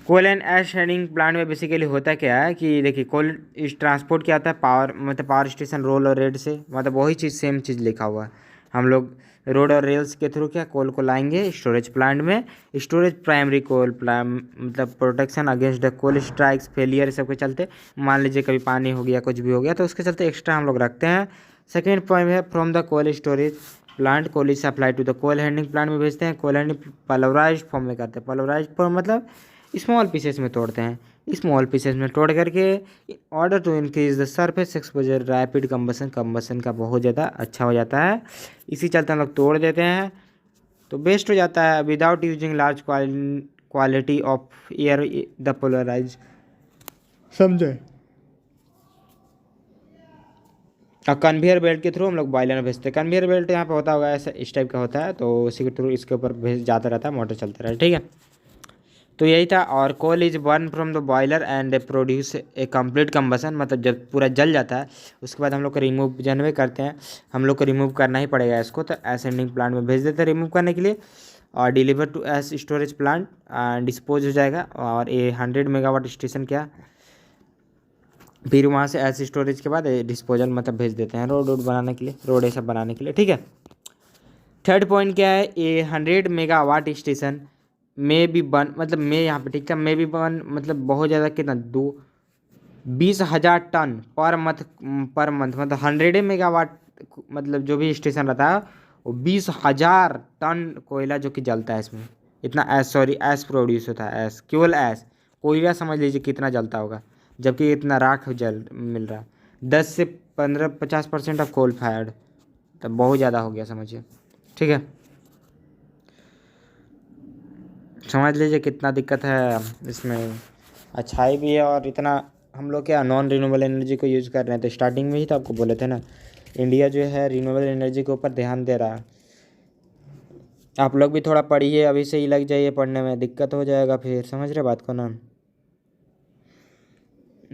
coal and ash handling plant में basically होता क्या है कि देखिए कोल इस ट्रांसपोर्ट क्या होता है, पावर मतलब power station role or red से, मतलब वही चीज़ सेम चीज़ लिखा हुआ है। हम लोग रोड और रेल्स के थ्रू क्या कोल को लाएंगे स्टोरेज प्लांट में। स्टोरेज प्राइमरी कोल प्लांट मतलब protection against the coal strikes failure सब के चलते, मान लीजिए कभी पानी हो गया कुछ भी हो गया तो उसके चलते एक्स्ट्रा हम लोग रखते हैं। सेकेंड पॉइंट है from the coal storage plant coal is supply to the coal handling plant में भेजते हैं। कोल हैंडिंग पल्वराइज्ड फॉर्म में करते हैं, पल्वराइज्ड फॉर्म मतलब स्मॉल पीसेस में तोड़ते हैं, स्मॉल पीसेस में तोड़ करके order to increase the surface exposure rapid combustion, combustion का बहुत ज़्यादा अच्छा हो जाता है, इसी चलते हम लोग तोड़ देते हैं तो बेस्ट हो जाता है। Without using large quality of air the polarise, समझे। और कन्वेयर बेल्ट के थ्रू हम लोग बॉयलर में भेजते हैं। कन्वेयर बेल्ट यहाँ पे होता होगा ऐसा इस टाइप का होता है, तो उसी के थ्रू इसके ऊपर भेज जाता रहता है, मोटर चलता रहता है, ठीक है। तो यही था। और coal is burn from the boiler and produce a complete combustion, मतलब जब पूरा जल जाता है उसके बाद हम लोग को रिमूव जनवे करते हैं, हम लोग को रिमूव करना ही पड़ेगा इसको, तो एसेंडिंग प्लांट में भेज देते हैं रिमूव करने के लिए और deliver to ash storage plant dispose हो जाएगा। और ये 100 मेगावाट स्टेशन क्या फिर वहाँ से एस स्टोरेज के बाद डिस्पोजल मतलब भेज देते हैं रोड बनाने के लिए, रोड ऐसा बनाने के लिए, ठीक है। थर्ड पॉइंट क्या है, ये 100 मेगावाट स्टेशन में भी बन मतलब में यहाँ पे ठीक है, में भी बन मतलब बहुत ज़्यादा कितना 20,000 टन पर मंथ मतलब 100 मेगावाट मतलब जो भी स्टेशन रहता है वो 20,000 टन कोयला जो कि जलता है इसमें। इतना ऐस, सॉरी, ऐस प्रोड्यूस होता है, ऐस, केवल ऐस। कोयला समझ लीजिए कितना जलता होगा, जबकि इतना राख जल मिल रहा है। 10 से 15 50% ऑफ कोल फायर्ड, तब बहुत ज़्यादा हो गया समझिए। ठीक है, समझ लीजिए कितना दिक्कत है इसमें। अच्छाई भी है और इतना हम लोग क्या नॉन रिन्यूएबल एनर्जी को यूज़ कर रहे हैं। तो स्टार्टिंग में ही तो आपको बोले थे ना, इंडिया जो है रिन्यूएबल एनर्जी के ऊपर ध्यान दे रहा है। आप लोग भी थोड़ा पढ़िए, अभी से ही लग जाइए पढ़ने में, दिक्कत हो जाएगा फिर, समझ रहे बात को ना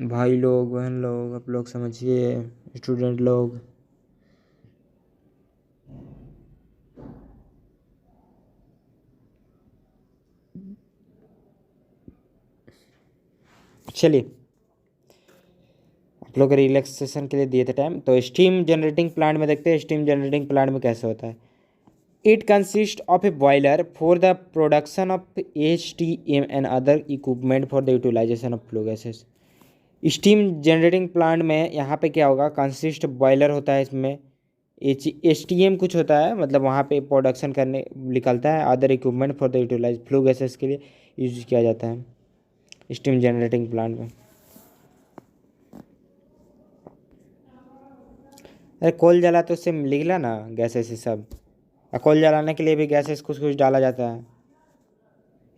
भाई लोग, बहन लोग, आप लोग समझिए, स्टूडेंट लोग। चलिए, आप लोग रिलैक्सेशन के लिए दिए थे टाइम, तो स्टीम जनरेटिंग प्लांट में देखते हैं स्टीम जनरेटिंग प्लांट में कैसे होता है। It consist of a boiler for the production of HTM and other equipment for the utilisation of flue gases. Steam generating plant में यहाँ पे क्या होगा, कंसिस्ट बॉयलर होता है, इसमें HTM कुछ होता है, मतलब वहाँ पे प्रोडक्शन करने निकलता है, other equipment for the utilise flue gases के लिए यूज किया जाता है स्टीम जनरेटिंग प्लांट में। अरे कोल जला तो उससे निकला ना गैसेस सब, और कोल जलाने के लिए भी गैसेस कुछ कुछ डाला जाता है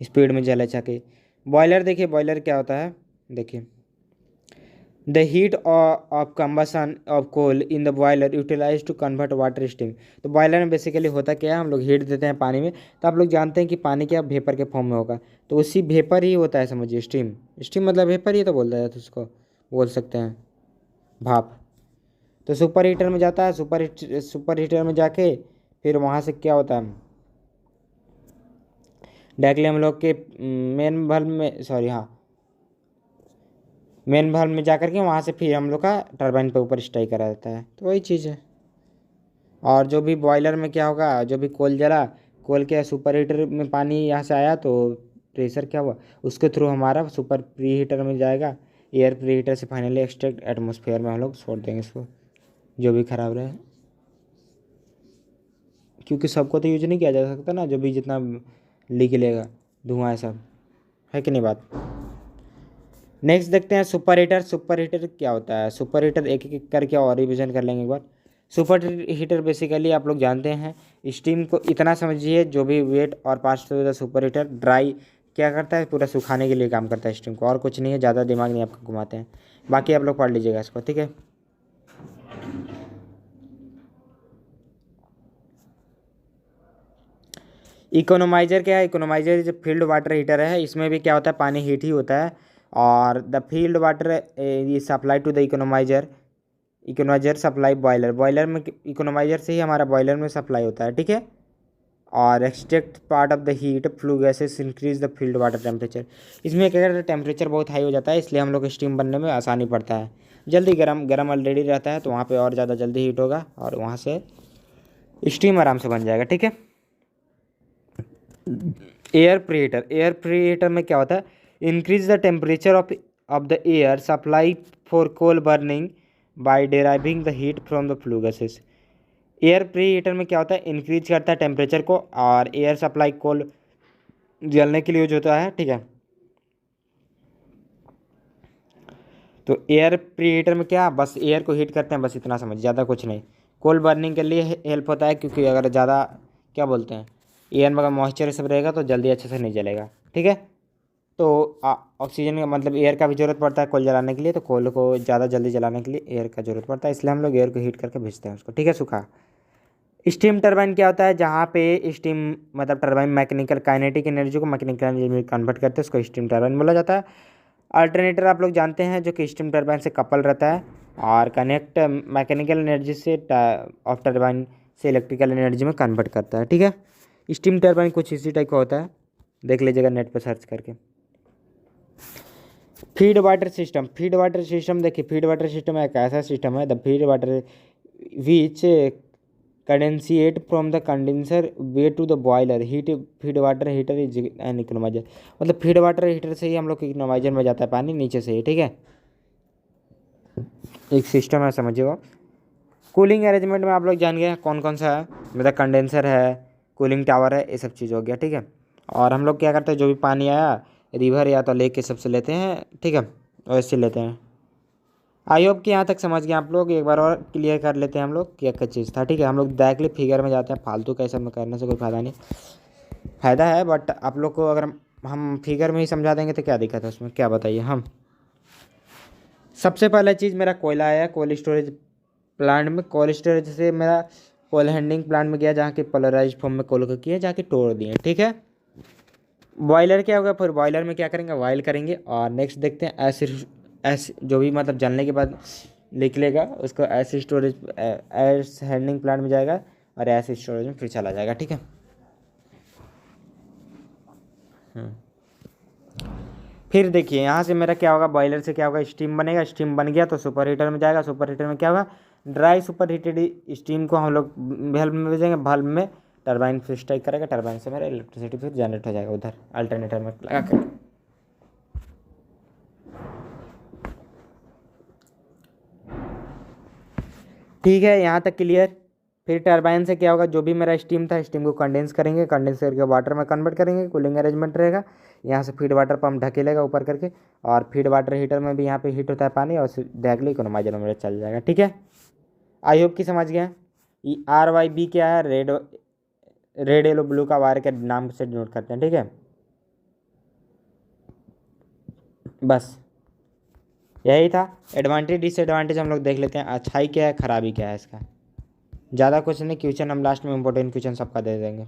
स्पीड में जले जाके। बॉयलर देखिए, बॉयलर क्या होता है, देखिए the heat of combustion of coal in the boiler utilise to convert water steam. तो बॉयलर में बेसिकली होता क्या है, हम लोग हीट देते हैं पानी में, तो आप लोग जानते हैं कि पानी क्या वेपर के फॉर्म में होगा, तो उसी वेपर ही होता है समझिए स्टीम। स्टीम मतलब वेपर ही तो बोलता है, तो उसको बोल सकते हैं भाप। तो सुपर हीटर में जाता है, सुपर हीटर में जाके फिर वहाँ से क्या होता है, डायरेक्टली हम लोग के मेन बल्ब में, सॉरी हाँ, मेन बल्ब में जा कर के वहाँ से फिर हम लोग का टरबाइन पे ऊपर स्ट्राइक करा जाता है, तो वही चीज़ है। और जो भी बॉयलर में क्या होगा, जो भी कोल जला, कोल के सुपर हीटर में पानी यहाँ से आया तो प्रेशर क्या हुआ, उसके थ्रू हमारा सुपर प्री हीटर में जाएगा, एयर प्री हीटर से फाइनली एक्सट्रैक्ट एटमोसफेयर में हम लोग छोड़ देंगे इसको, जो भी खराब रहे। क्योंकि सबको तो यूज नहीं किया जा सकता ना, जो भी जितना निकलेगा धुआं है सब, है कि नहीं बात। नेक्स्ट देखते हैं सुपर हीटर। सुपर हीटर क्या होता है, सुपर हीटर एक एक करके और रिविजन कर लेंगे एक बार। सुपर हीटर बेसिकली आप लोग जानते हैं, स्टीम को इतना समझिए, जो भी वेट और pass to the super heater dry क्या करता है, पूरा सुखाने के लिए काम करता है स्टीम को, और कुछ नहीं है, ज़्यादा दिमाग नहीं आपको घुमाते हैं। बाकी आप लोग पढ़ लीजिएगा इसको, ठीक है। इकोनोमाइजर क्या है, इकोनोमाइजर जो फील्ड वाटर हीटर है, इसमें भी क्या होता है, पानी हीट ही होता है, और द फील्ड वाटर ये supply to the economiser, economiser supply boiler, boiler में इकोनोमाइजर से ही हमारा बॉयलर में सप्लाई होता है, ठीक है। और extract part of the heat flue gases increase the field water temperature. इसमें क्या करता है, टेम्परेचर बहुत हाई हो जाता है, इसलिए हम लोग स्टीम बनने में आसानी पड़ता है, जल्दी गर्म गर्म ऑलरेडी रहता है, तो वहाँ पे और ज़्यादा जल्दी हीट होगा और वहाँ से स्टीम आराम से बन जाएगा, ठीक है। एयर प्रीहीटर, एयर प्रीहीटर में क्या होता है, increase the temperature of the air supply for coal burning by deriving the heat from the flue gases. Air preheater में क्या होता है, इंक्रीज करता है टेम्परेचर को, और एयर सप्लाई कोल जलने के लिए यूज होता है, ठीक है। तो एयर प्रीहीटर में क्या, बस एयर को हीट करते हैं, बस इतना समझ, ज़्यादा कुछ नहीं। कोल बर्निंग के लिए हेल्प होता है, क्योंकि अगर ज़्यादा क्या बोलते हैं, एयर में अगर मॉइस्चर सब रहेगा तो जल्दी अच्छे से नहीं जलेगा, ठीक है। तो ऑक्सीजन का मतलब एयर का भी ज़रूरत पड़ता है कोल जलाने के लिए, तो कोल को ज़्यादा जल्दी जलाने के लिए एयर का ज़रूरत पड़ता है, इसलिए हम लोग एयर को हीट करके भेजते हैं उसको, ठीक है, सूखा। स्टीम टरबाइन क्या होता है, जहाँ पे स्टीम मतलब टरबाइन मैकेनिकल काइनेटिक एनर्जी को मैकेनिकल एनर्जी में कन्वर्ट करते हैं, उसको स्टीम टरबाइन बोला जाता है। अल्टरनेटर आप लोग जानते हैं, जो कि स्टीम टरबाइन से कपल रहता है और कनेक्ट मैकेनिकल एनर्जी से ऑफ टरबाइन से इलेक्ट्रिकल एनर्जी में कन्वर्ट करता है, ठीक है। स्टीम टरबाइन कुछ इसी टाइप का होता है, देख लीजिएगा नेट पर सर्च करके। Feed water system, feed water system देखिए, फीड वाटर सिस्टम एक ऐसा सिस्टम है, the feed water which condensate from the condenser way to the boiler heat, feed water heater is an economiser. मतलब feed water heater से ही हम लोग economiser में जाता है पानी नीचे से ही, ठीक है। एक सिस्टम है समझिएगा। कूलिंग अरेंजमेंट में आप लोग जान गए कौन कौन सा है, मतलब कंडेंसर है, कूलिंग टावर है, ये सब चीज़ हो गया, ठीक है। और हम लोग क्या करते हैं, जो भी पानी आया रिवर या तो लेक के सबसे लेते हैं, ठीक है, वैसे लेते हैं। आई होप कि यहाँ तक समझ गए आप लोग। एक बार और क्लियर कर लेते हैं हम लोग क्या क्या चीज़ था, ठीक है। हम लोग डायरेक्टली फिगर में जाते हैं, फालतू कैसे में करने से कोई फ़ायदा नहीं। फ़ायदा है बट आप लोग को अगर हम फिगर में ही समझा देंगे तो क्या दिक्कत है उसमें, क्या बताइए। हम सबसे पहला चीज़ मेरा कोयला आया कोल्ड स्टोरेज प्लांट में। कोल्ड स्टोरेज से मेरा कोल हैंडलिंग प्लांट में गया, जहाँ की पोलराइज फॉर्म में कोल को किए, जाके तोड़ दिए, ठीक है। बॉयलर क्या होगा, फिर बॉयलर में क्या करेंगे, बॉयल करेंगे। और नेक्स्ट देखते हैं एसिड, जो भी मतलब जलने के बाद निकलेगा उसको acid storage, S handling plant में जाएगा और एसिड स्टोरेज में फिर चला जाएगा, ठीक है। फिर देखिए यहाँ से मेरा क्या होगा, बॉयलर से क्या होगा, स्टीम बनेगा, स्टीम बन गया तो सुपर हीटर में जाएगा, सुपर हीटर में क्या होगा, ड्राई सुपर हीटेड स्टीम को हम लोग बल्ब में भेजेंगे, बल्ब में टरबाइन फिर स्ट्राइक करेगा, टरबाइन से मेरा इलेक्ट्रिसिटी फिर जनरेट हो जाएगा उधर अल्टरनेटर में लगा कर। ठीक है, यहाँ तक क्लियर। फिर टरबाइन से क्या होगा, जो भी मेरा स्टीम था स्टीम को कंडेंस करेंगे, कंडेंस करके वाटर में कन्वर्ट करेंगे, कूलिंग अरेंजमेंट रहेगा। यहाँ से फीड वाटर पंप ढकेलेगा ऊपर करके, और फीड वाटर हीटर में भी यहाँ पे हीट होता है पानी, और डायरेक्टली इकोनोमाइजर में चल जाएगा, ठीक है। आई होप कि समझ गए। ये RYB क्या है, रेड, रेड येलो ब्लू का वायर के नाम से नोट करते हैं, ठीक है। बस यही था। एडवांटेज डिसएडवांटेज हम लोग देख लेते हैं, अच्छाई क्या है खराबी क्या है इसका। ज़्यादा क्वेश्चन नहीं, क्वेश्चन हम लास्ट में इंपॉर्टेंट क्वेश्चन सबका दे देंगे।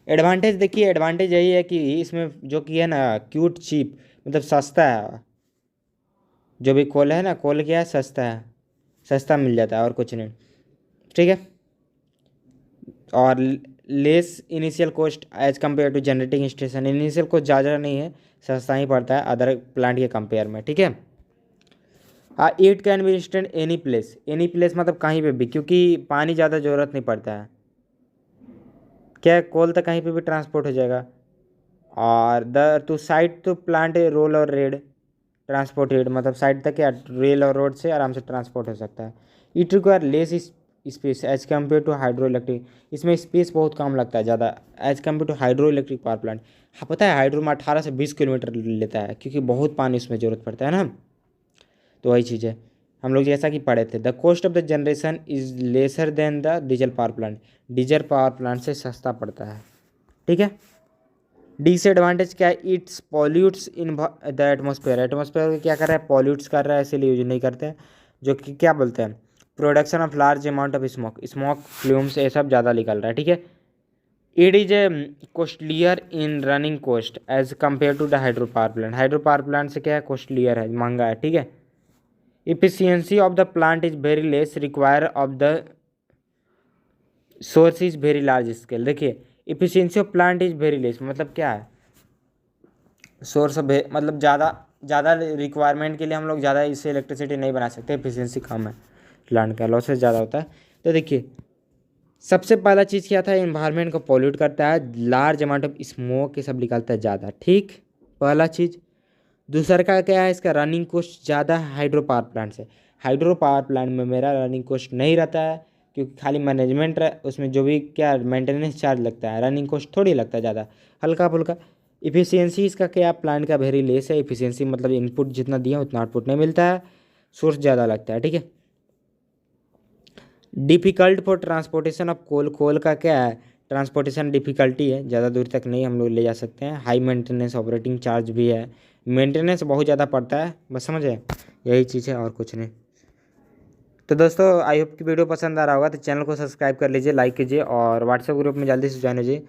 एडवांटेज देखिए, एडवांटेज यही है कि इसमें जो कि है ना क्यूट चीप, मतलब सस्ता है। जो भी कोल है ना, कोल क्या है, सस्ता है, सस्ता मिल जाता है और कुछ नहीं, ठीक है। और less initial cost as compare to generating station, initial cost ज़्यादा नहीं है, सस्ता ही पड़ता है अदर प्लांट के कंपेयर में, ठीक है। हाँ, it can B instant any place मतलब कहीं पे भी, क्योंकि पानी ज़्यादा ज़रूरत नहीं पड़ता है। क्या है, कोल तक कहीं पे भी ट्रांसपोर्ट हो जाएगा। और the to side to plant a rail or road transported, मतलब साइड तक या रेल और रोड से आराम से ट्रांसपोर्ट हो सकता है। It require less space as compare to hydro electric, इसमें स्पेस बहुत कम लगता है ज़्यादा as compare to hydro electric power plant. हाँ पता है, हाइड्रो में 18 से 20 किलोमीटर लेता है, क्योंकि बहुत पानी उसमें ज़रूरत पड़ता है ना। तो वही चीज़ है, हम लोग जैसा कि पढ़े थे, the cost of the generation is lesser than the diesel power plant, diesel power plant से सस्ता पड़ता है, ठीक है। डिसएडवांटेज क्या है, it's pollutes in the atmosphere, atmosphere को क्या कर रहा है, पॉल्यूट्स कर रहा है, इसीलिए यूज नहीं करते हैं। जो कि क्या बोलते हैं, production of large amount of smoke, smoke fumes ये सब ज़्यादा निकल रहा है, ठीक है। It is a costlier in running cost as compare to the hydro power plant, hydro power plant से क्या है, कॉस्टलियर है, महंगा है, ठीक है। Efficiency of the plant is very less, require of the source is very large scale. देखिए, efficiency of plant is very less मतलब क्या है, सोर्स ऑफ मतलब ज़्यादा ज़्यादा रिक्वायरमेंट के लिए हम लोग ज़्यादा इससे इलेक्ट्रिसिटी नहीं बना सकते, एफिशिएंसी कम है, प्लांट का लॉसेस ज़्यादा होता है। तो देखिए, सबसे पहला चीज़ क्या था, इन्वायरमेंट को पॉल्यूट करता है, लार्ज अमाउंट ऑफ स्मोक ये सब निकलता है ज़्यादा, ठीक, पहला चीज़। दूसरा का क्या है, इसका रनिंग कॉस्ट ज़्यादा है हाइड्रो पावर प्लांट से। हाइड्रो पावर प्लांट में मेरा रनिंग कॉस्ट नहीं रहता है, क्योंकि खाली मैनेजमेंट उसमें जो भी क्या मेंटेनेंस चार्ज लगता है, रनिंग कॉस्ट थोड़ी लगता है ज़्यादा, हल्का फुल्का। इफिशियंसी इसका क्या, प्लांट का वेरी लेस है, इफिशियंसी मतलब इनपुट जितना दिया उतना आउटपुट नहीं मिलता है, सोर्स ज़्यादा लगता है, ठीक है। Difficult for transportation of coal, coal का क्या है, ट्रांसपोर्टेशन डिफ़िकल्टी है, ज़्यादा दूर तक नहीं हम लोग ले जा सकते हैं। हाई मेंटेनेंस ऑपरेटिंग चार्ज भी है, मेंटेनेंस बहुत ज़्यादा पड़ता है, बस समझे, यही चीज़ है और कुछ नहीं। तो दोस्तों आई होप कि वीडियो पसंद आ रहा होगा, तो चैनल को सब्सक्राइब कर लीजिए, लाइक कीजिए, और व्हाट्सएप ग्रुप में जल्दी से ज्वाइन हो जाइए।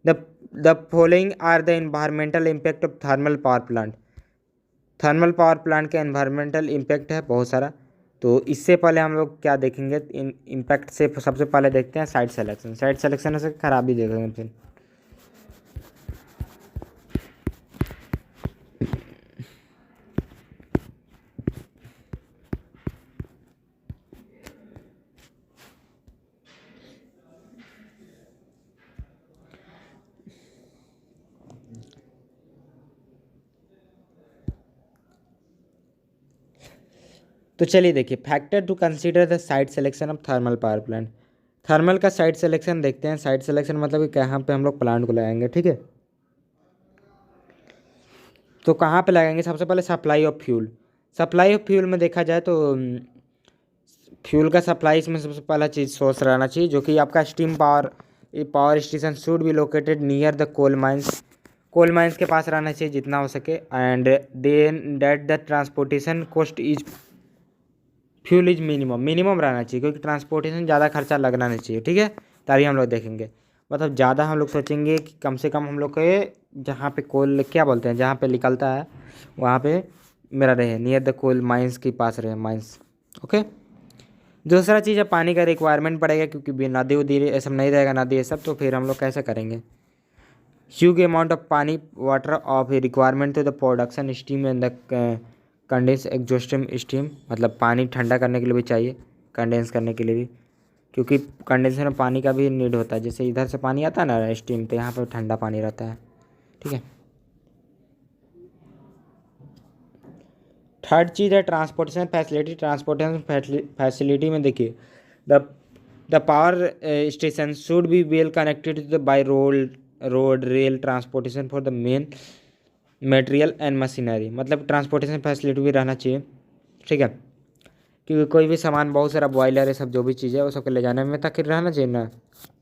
The the following are the environmental impact of thermal power plant, thermal power plant का इन्वायरमेंटल इम्पैक्ट है बहुत सारा। तो इससे पहले हम लोग क्या देखेंगे, इन इम्पैक्ट से सबसे पहले देखते हैं साइट सिलेक्शन, साइट सिलेक्शन से खराबी देखेंगे फिर। तो चलिए देखिए, factor to consider the site selection of thermal power plant. Thermal का साइट सिलेक्शन देखते हैं। साइट सिलेक्शन मतलब कि कहाँ पे हम लोग प्लांट को लगाएंगे, ठीक है। तो कहाँ पे लगाएंगे, सबसे पहले supply of fuel. Supply of fuel में देखा जाए तो फ्यूल का सप्लाई इसमें सबसे पहला चीज़ सोर्स रहना चाहिए, जो कि आपका steam power power station should be located near the coal mines. Coal mines के पास रहना चाहिए जितना हो सके। And then that the transportation cost is fuel is minimum रहना चाहिए, क्योंकि ट्रांसपोर्टेशन ज़्यादा खर्चा लगना नहीं चाहिए, ठीक है। तभी हम लोग देखेंगे, मतलब ज़्यादा हम लोग सोचेंगे कि कम से कम हम लोग के जहाँ पे कोल क्या बोलते हैं, जहाँ पे निकलता है वहाँ पे मेरा रहे, नियर द कोल माइंस के पास रहे, माइंस। ओके। दूसरा चीज़ है पानी का रिक्वायरमेंट पड़ेगा, क्योंकि भी नदी उदी ये सब नहीं रहेगा, नदी ये सब, तो फिर हम लोग कैसे करेंगे। Huge amount of pani water of requirement to the production steam and the condense exhaustive steam, मतलब पानी ठंडा करने के लिए भी चाहिए, कंडेंस करने के लिए भी, क्योंकि कंडेंसर में पानी का भी नीड होता है। जैसे इधर से पानी आता है ना स्टीम, तो यहाँ पर ठंडा पानी रहता है, ठीक है। थर्ड चीज़ है ट्रांसपोर्टेशन फैसिलिटी। ट्रांसपोर्टेशन फैसिलिटी में देखिए, the the power station should be well connected by road rail transportation for the main material and machinery, मतलब ट्रांसपोर्टेशन फैसिलिटी भी रहना चाहिए, ठीक है। क्योंकि कोई भी सामान, बहुत सारा बॉयलर है सब, जो भी चीज़ है वो सबको ले जाने में तक रहना चाहिए ना,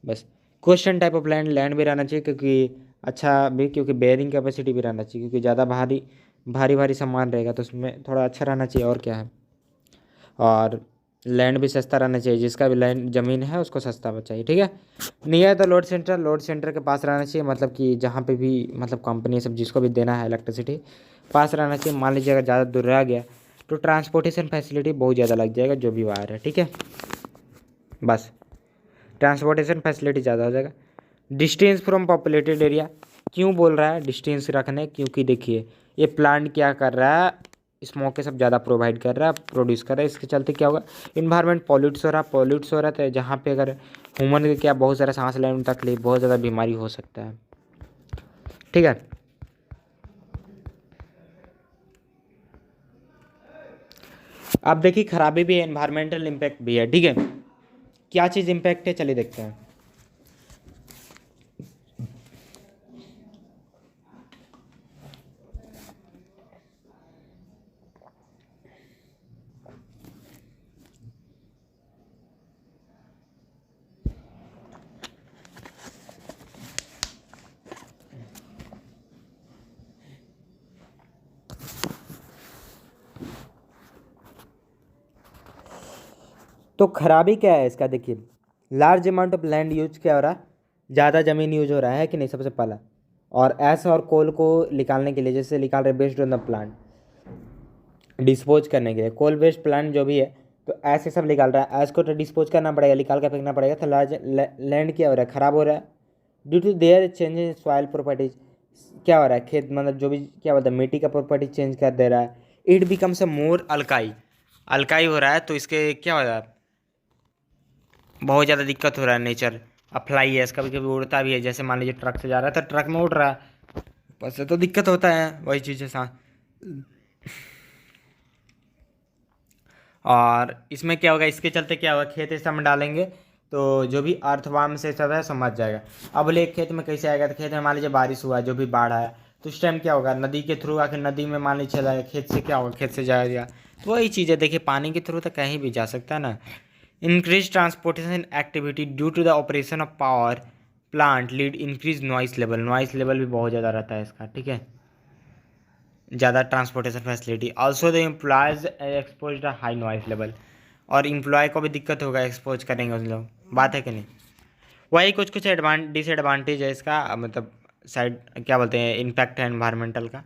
बस। क्वेश्चन टाइप ऑफ लैंड भी रहना चाहिए, क्योंकि अच्छा भी, क्योंकि बेयरिंग कैपेसिटी भी रहना चाहिए, क्योंकि ज़्यादा भारी भारी भारी सामान रहेगा तो उसमें थोड़ा अच्छा रहना चाहिए, और क्या है। और लैंड भी सस्ता रहना चाहिए, जिसका भी लैंड ज़मीन है उसको सस्ता होना चाहिए, ठीक है। नियर द लोड सेंटर के पास रहना चाहिए, मतलब कि जहाँ पे भी मतलब कंपनी सब जिसको भी देना है इलेक्ट्रिसिटी, पास रहना चाहिए। मान लीजिए अगर ज़्यादा दूर रह गया तो ट्रांसपोर्टेशन फैसिलिटी बहुत ज़्यादा लग जाएगा, जो भी वायर है, ठीक है। बस ट्रांसपोर्टेशन फैसिलिटी ज़्यादा हो जाएगा। डिस्टेंस फ्रॉम पॉपुलेटेड एरिया, क्यों बोल रहा है डिस्टेंस रखने, क्योंकि देखिए ये प्लांट क्या कर रहा है, स्मोक के सब ज़्यादा प्रोवाइड कर रहा है, प्रोड्यूस कर रहा है, इसके चलते क्या होगा, इन्वायरमेंट पॉल्यूट्स हो रहा है, जहाँ पे अगर ह्यूमन के क्या बहुत सारा सांस लेने में तकलीफ, बहुत ज़्यादा बीमारी हो सकता है, ठीक है। अब देखिए खराबी भी है, एनवायरमेंटल इम्पैक्ट भी है, ठीक है। क्या चीज़ इम्पैक्ट है, चलिए देखते हैं। तो खराबी क्या है इसका, देखिए large amount of land use क्या हो रहा है, ज़्यादा ज़मीन यूज हो रहा है कि नहीं, सबसे पहला। और ऐस और कोल को निकालने के लिए, जैसे निकाल रहे based on the plant, dispose करने के लिए कोल वेस्ट प्लांट जो भी है, तो ऐसे सब निकाल रहा है, ऐस को तो डिस्पोज करना पड़ेगा, निकाल कर फेंकना पड़ेगा, तो लार्ज लैंड क्या हो रहा है, ख़राब हो रहा है। Due to their change in soil properties, क्या हो रहा है, खेत मतलब जो भी क्या बोलते हैं, मिट्टी का प्रॉपर्टी चेंज कर दे रहा है। It becomes a more algae, algae हो रहा है, तो इसके क्या हो रहा है, बहुत ज़्यादा दिक्कत हो रहा है। नेचर अफ्लाई है, कभी कभी उड़ता भी है, जैसे मान लीजिए ट्रक से जा रहा है तो ट्रक में उड़ रहा है, बस तो दिक्कत होता है, वही चीज़ है साथ। और इसमें क्या होगा, इसके चलते क्या होगा, खेत इस में डालेंगे तो जो भी अर्थवार्म से सब है समझ जाएगा। अब बोले खेत में कैसे आएगा, तो खेत में मान लीजिए बारिश हुआ, जो भी बाढ़ आया, तो उस टाइम क्या होगा, नदी के थ्रू आके नदी में मान लीजिए चला गया, खेत से क्या होगा, खेत से जाएगा। तो वही चीज़ है, देखिए पानी के थ्रू तो कहीं भी जा सकता है ना। Increase transportation activity due to the operation of power plant lead increase noise level, noise level भी बहुत ज़्यादा रहता है इसका, ठीक है। ज़्यादा transportation facility, also the employees expose the high noise level, और एम्प्लॉय को भी दिक्कत होगा, एक्सपोज करेंगे उन लोग, बात है कि नहीं। वही कुछ कुछ डिसएडवांटेज है इसका, मतलब साइड क्या बोलते हैं, इम्पैक्ट है एनवायरमेंटल का।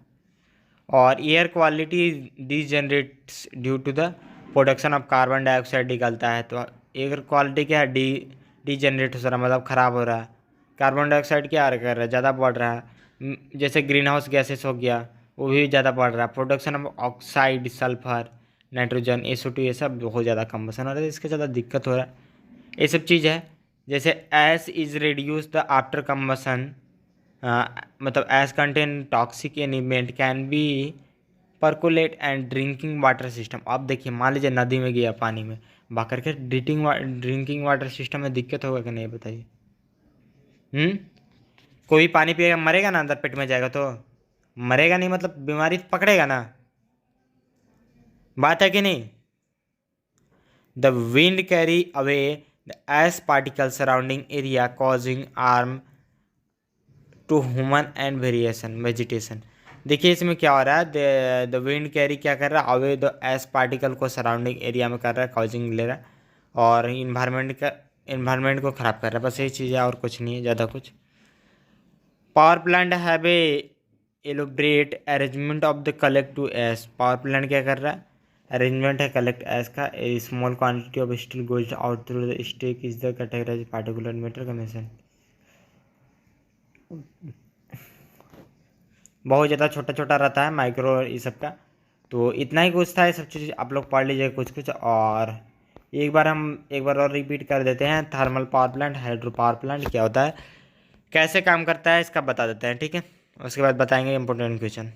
और air quality degenerates due to the production of carbon dioxide निकलता है, तो एयर क्वालिटी क्या है, डिजनरेट हो रहा है, मतलब ख़राब हो रहा है। कार्बन डाइऑक्साइड क्या कर रहा है, ज़्यादा बढ़ रहा है, जैसे ग्रीन हाउस गैसेस हो गया, वो भी ज़्यादा बढ़ रहा है। Production of oxide, sulphur, nitrogen, SO2, ये सब बहुत ज़्यादा कम्बसन हो रहा है, इसके ज़्यादा दिक्कत हो रहा है, ये सब चीज़ है। जैसे ash is reduce the after combustion, मतलब ash contain toxic element can be percolate and drinking water system. आप देखिए, मान लीजिए नदी में गया पानी में, बह करके ड्रिंकिंग वाटर सिस्टम में दिक्कत होगा कि नहीं बताइए। कोई पानी पिएगा मरेगा ना, अंदर पेट में जाएगा तो मरेगा नहीं, मतलब बीमारी पकड़ेगा ना, बात है कि नहीं। The wind carry away the ash particle surrounding area causing harm to human and variation vegetation. देखिए इसमें क्या हो रहा है, द विंड कैरी क्या कर रहा है, अवे द एस पार्टिकल को सराउंडिंग एरिया में कर रहा है, कॉजिंग ले रहा है, और इन्वायरमेंट को ख़राब कर रहा है। बस यही चीज़ है और कुछ नहीं है ज़्यादा कुछ। Power plant have a elaborate arrangement of the collect to ash. Power plant क्या कर रहा है, अरेंजमेंट है कलेक्ट एस का। A small quantity of steel goes out through the stack is the categorise particular matter commission. बहुत ज़्यादा छोटा छोटा रहता है माइक्रो ये सब का। तो इतना ही कुछ था, ये सब चीज़ आप लोग पढ़ लीजिए कुछ कुछ। और एक बार और रिपीट कर देते हैं, thermal power plant, hydro power plant क्या होता है, कैसे काम करता है, इसका बता देते हैं, ठीक है। उसके बाद बताएंगे इंपॉर्टेंट क्वेश्चन।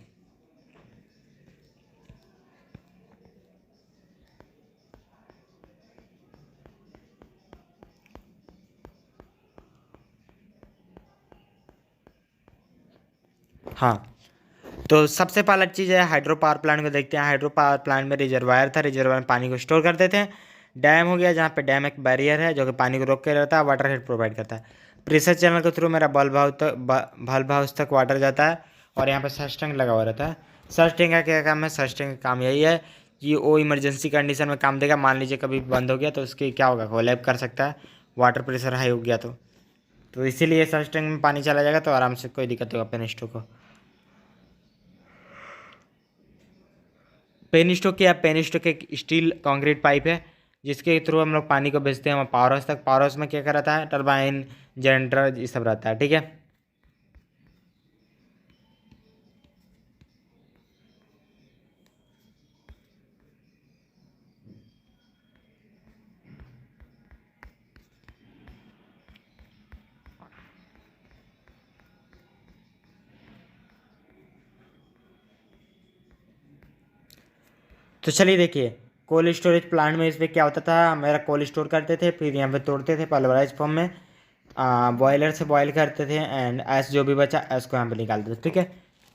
हाँ, तो सबसे पहला चीज़ है हाइड्रो पावर प्लांट को देखते हैं। हाइड्रो पावर प्लांट में रिजर्वायर था, रिजर्वायर में पानी को स्टोर कर देते हैं। डैम हो गया, जहाँ पे डैम एक बैरियर है जो कि पानी को रोक के रहता है, वाटर हेड प्रोवाइड करता है। प्रेशर चैनल के थ्रू मेरा बल्ब हाउस तक वाटर जाता है, और यहाँ पे सर्च टैंक लगा हुआ रहता है। सर्च टैंक का क्या काम है, सर्च टैंक का काम यही है कि वो इमरजेंसी कंडीशन में काम देगा। मान लीजिए कभी बंद हो गया तो उसकी क्या होगा, कोलैप कर सकता है, वाटर प्रेशर हाई हो गया तो इसीलिए सर्च टैंक में पानी चला जाएगा तो आराम से कोई दिक्कत होगा पेन स्टोक को। पेन स्टोक क्या, पेन स्टोक एक स्टील कंक्रीट पाइप है जिसके थ्रू हम लोग पानी को भेजते हैं पावर हाउस तक। पावर हाउस में क्या क्या रहता है, टरबाइन, जनरेटर, ये सब रहता है, ठीक है। तो चलिए देखिए, कोल्ड स्टोरेज प्लांट में इसमें क्या होता था, हमारा कोल्ड स्टोर करते थे, फिर यहाँ पे तोड़ते थे पल्वराइज फॉर्म में, बॉयलर से बॉयल करते थे, एंड ऐस जो भी बचा ऐस को यहाँ पे निकालते थे, ठीक है।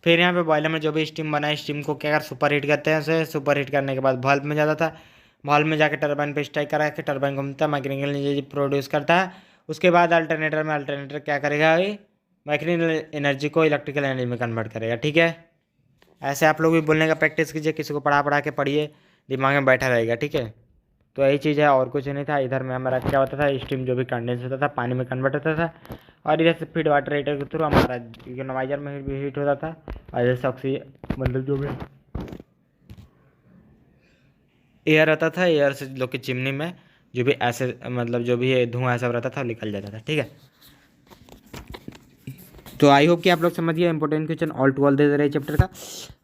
फिर यहाँ पे बॉयलर में जो भी स्टीम बना है, स्टीम को क्या कर सुपर हीट करते हैं, उसे सुपर हीट करने के बाद वाल्व में जाता था। वाल्व में जाकर टरबाइन पे स्ट्राइक करा के टरबाइन घूमता है, मैकेनिकल एनर्जी प्रोड्यूस करता है। उसके बाद अल्टरनेटर क्या करेगा, मैकेनिकल एनर्जी को इलेक्ट्रिकल एनर्जी में कन्वर्ट करेगा, ठीक है। ऐसे आप लोग भी बोलने का प्रैक्टिस कीजिए, किसी को पढ़ा पढ़ा के पढ़िए, दिमाग में बैठा रहेगा, ठीक है। तो यही चीज़ है और कुछ नहीं था। इधर में हमारा क्या होता था, स्टीम जो भी कंडेंस होता था पानी में कन्वर्ट होता था, और इधर से फीड वाटर हीटर के थ्रू हमारा इकोनोमाइजर में भी हीट होता था, और इधर से ऑक्सीजन मतलब जो भी एयर आता था, एयर से लोग की चिमनी में जो भी ऐसे मतलब जो भी धुआं सब रहता था वो निकल जाता था, ठीक है। तो आई होप कि आप लोग समझ गए important question all to all दे रहे चैप्टर का।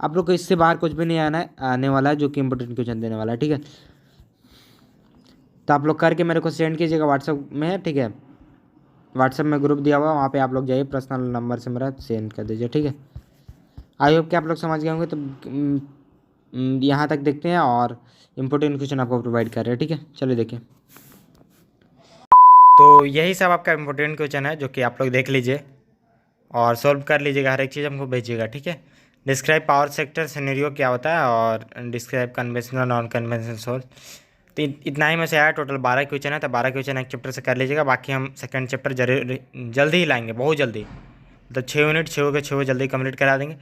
आप लोग को इससे बाहर कुछ भी नहीं आने वाला है जो कि इंपॉर्टेंट क्वेश्चन देने वाला है, ठीक है। तो आप लोग करके मेरे को सेंड कीजिएगा व्हाट्सअप में, ठीक है। व्हाट्सअप में ग्रुप दिया हुआ, वहाँ पे आप लोग जाइए, पर्सनल नंबर से मेरा सेंड कर दीजिए, ठीक है। आई होप कि आप लोग समझ गए होंगे। तो यहाँ तक देखते हैं और इम्पोर्टेंट क्वेश्चन आपको प्रोवाइड कर रहे हैं, ठीक है। चलिए देखिए, तो यही सब आपका इम्पोर्टेंट क्वेश्चन है जो कि आप लोग देख लीजिए और सॉल्व कर लीजिएगा, हर एक चीज़ हमको भेजिएगा, ठीक है। डिस्क्राइब पावर सेक्टर सिनेरियो क्या होता है, और describe conventional non conventional source. तो इतना ही में से आया, टोटल 12 क्वेश्चन है, तो 12 क्वेश्चन एक चैप्टर से कर लीजिएगा। बाकी हम सेकंड चैप्टर जरूर जल्दी ही लाएंगे, बहुत जल्दी, मतलब 6 यूनिट 6 के 6 जल्दी कंप्लीट करा देंगे।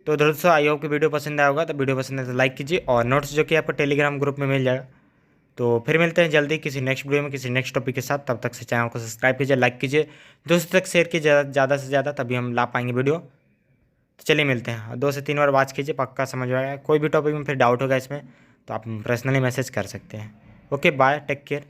तो दोस्तों आई होप कि वीडियो पसंद आया होगा, तो वीडियो पसंद है तो लाइक कीजिए, और नोट्स जो कि आपको टेलीग्राम ग्रुप में मिल जाएगा। तो फिर मिलते हैं जल्दी किसी नेक्स्ट वीडियो में किसी नेक्स्ट टॉपिक के साथ। तब तक से चैनल को सब्सक्राइब कीजिए, लाइक कीजिए, दोस्तों तक शेयर कीजिए ज़्यादा से ज़्यादा, तभी हम ला पाएंगे वीडियो। तो चलिए मिलते हैं, 2 से 3 बार वॉच कीजिए, पक्का समझ आएगा। कोई भी टॉपिक में फिर डाउट होगा इसमें तो आप पर्सनली मैसेज कर सकते हैं। Okay bye, take care.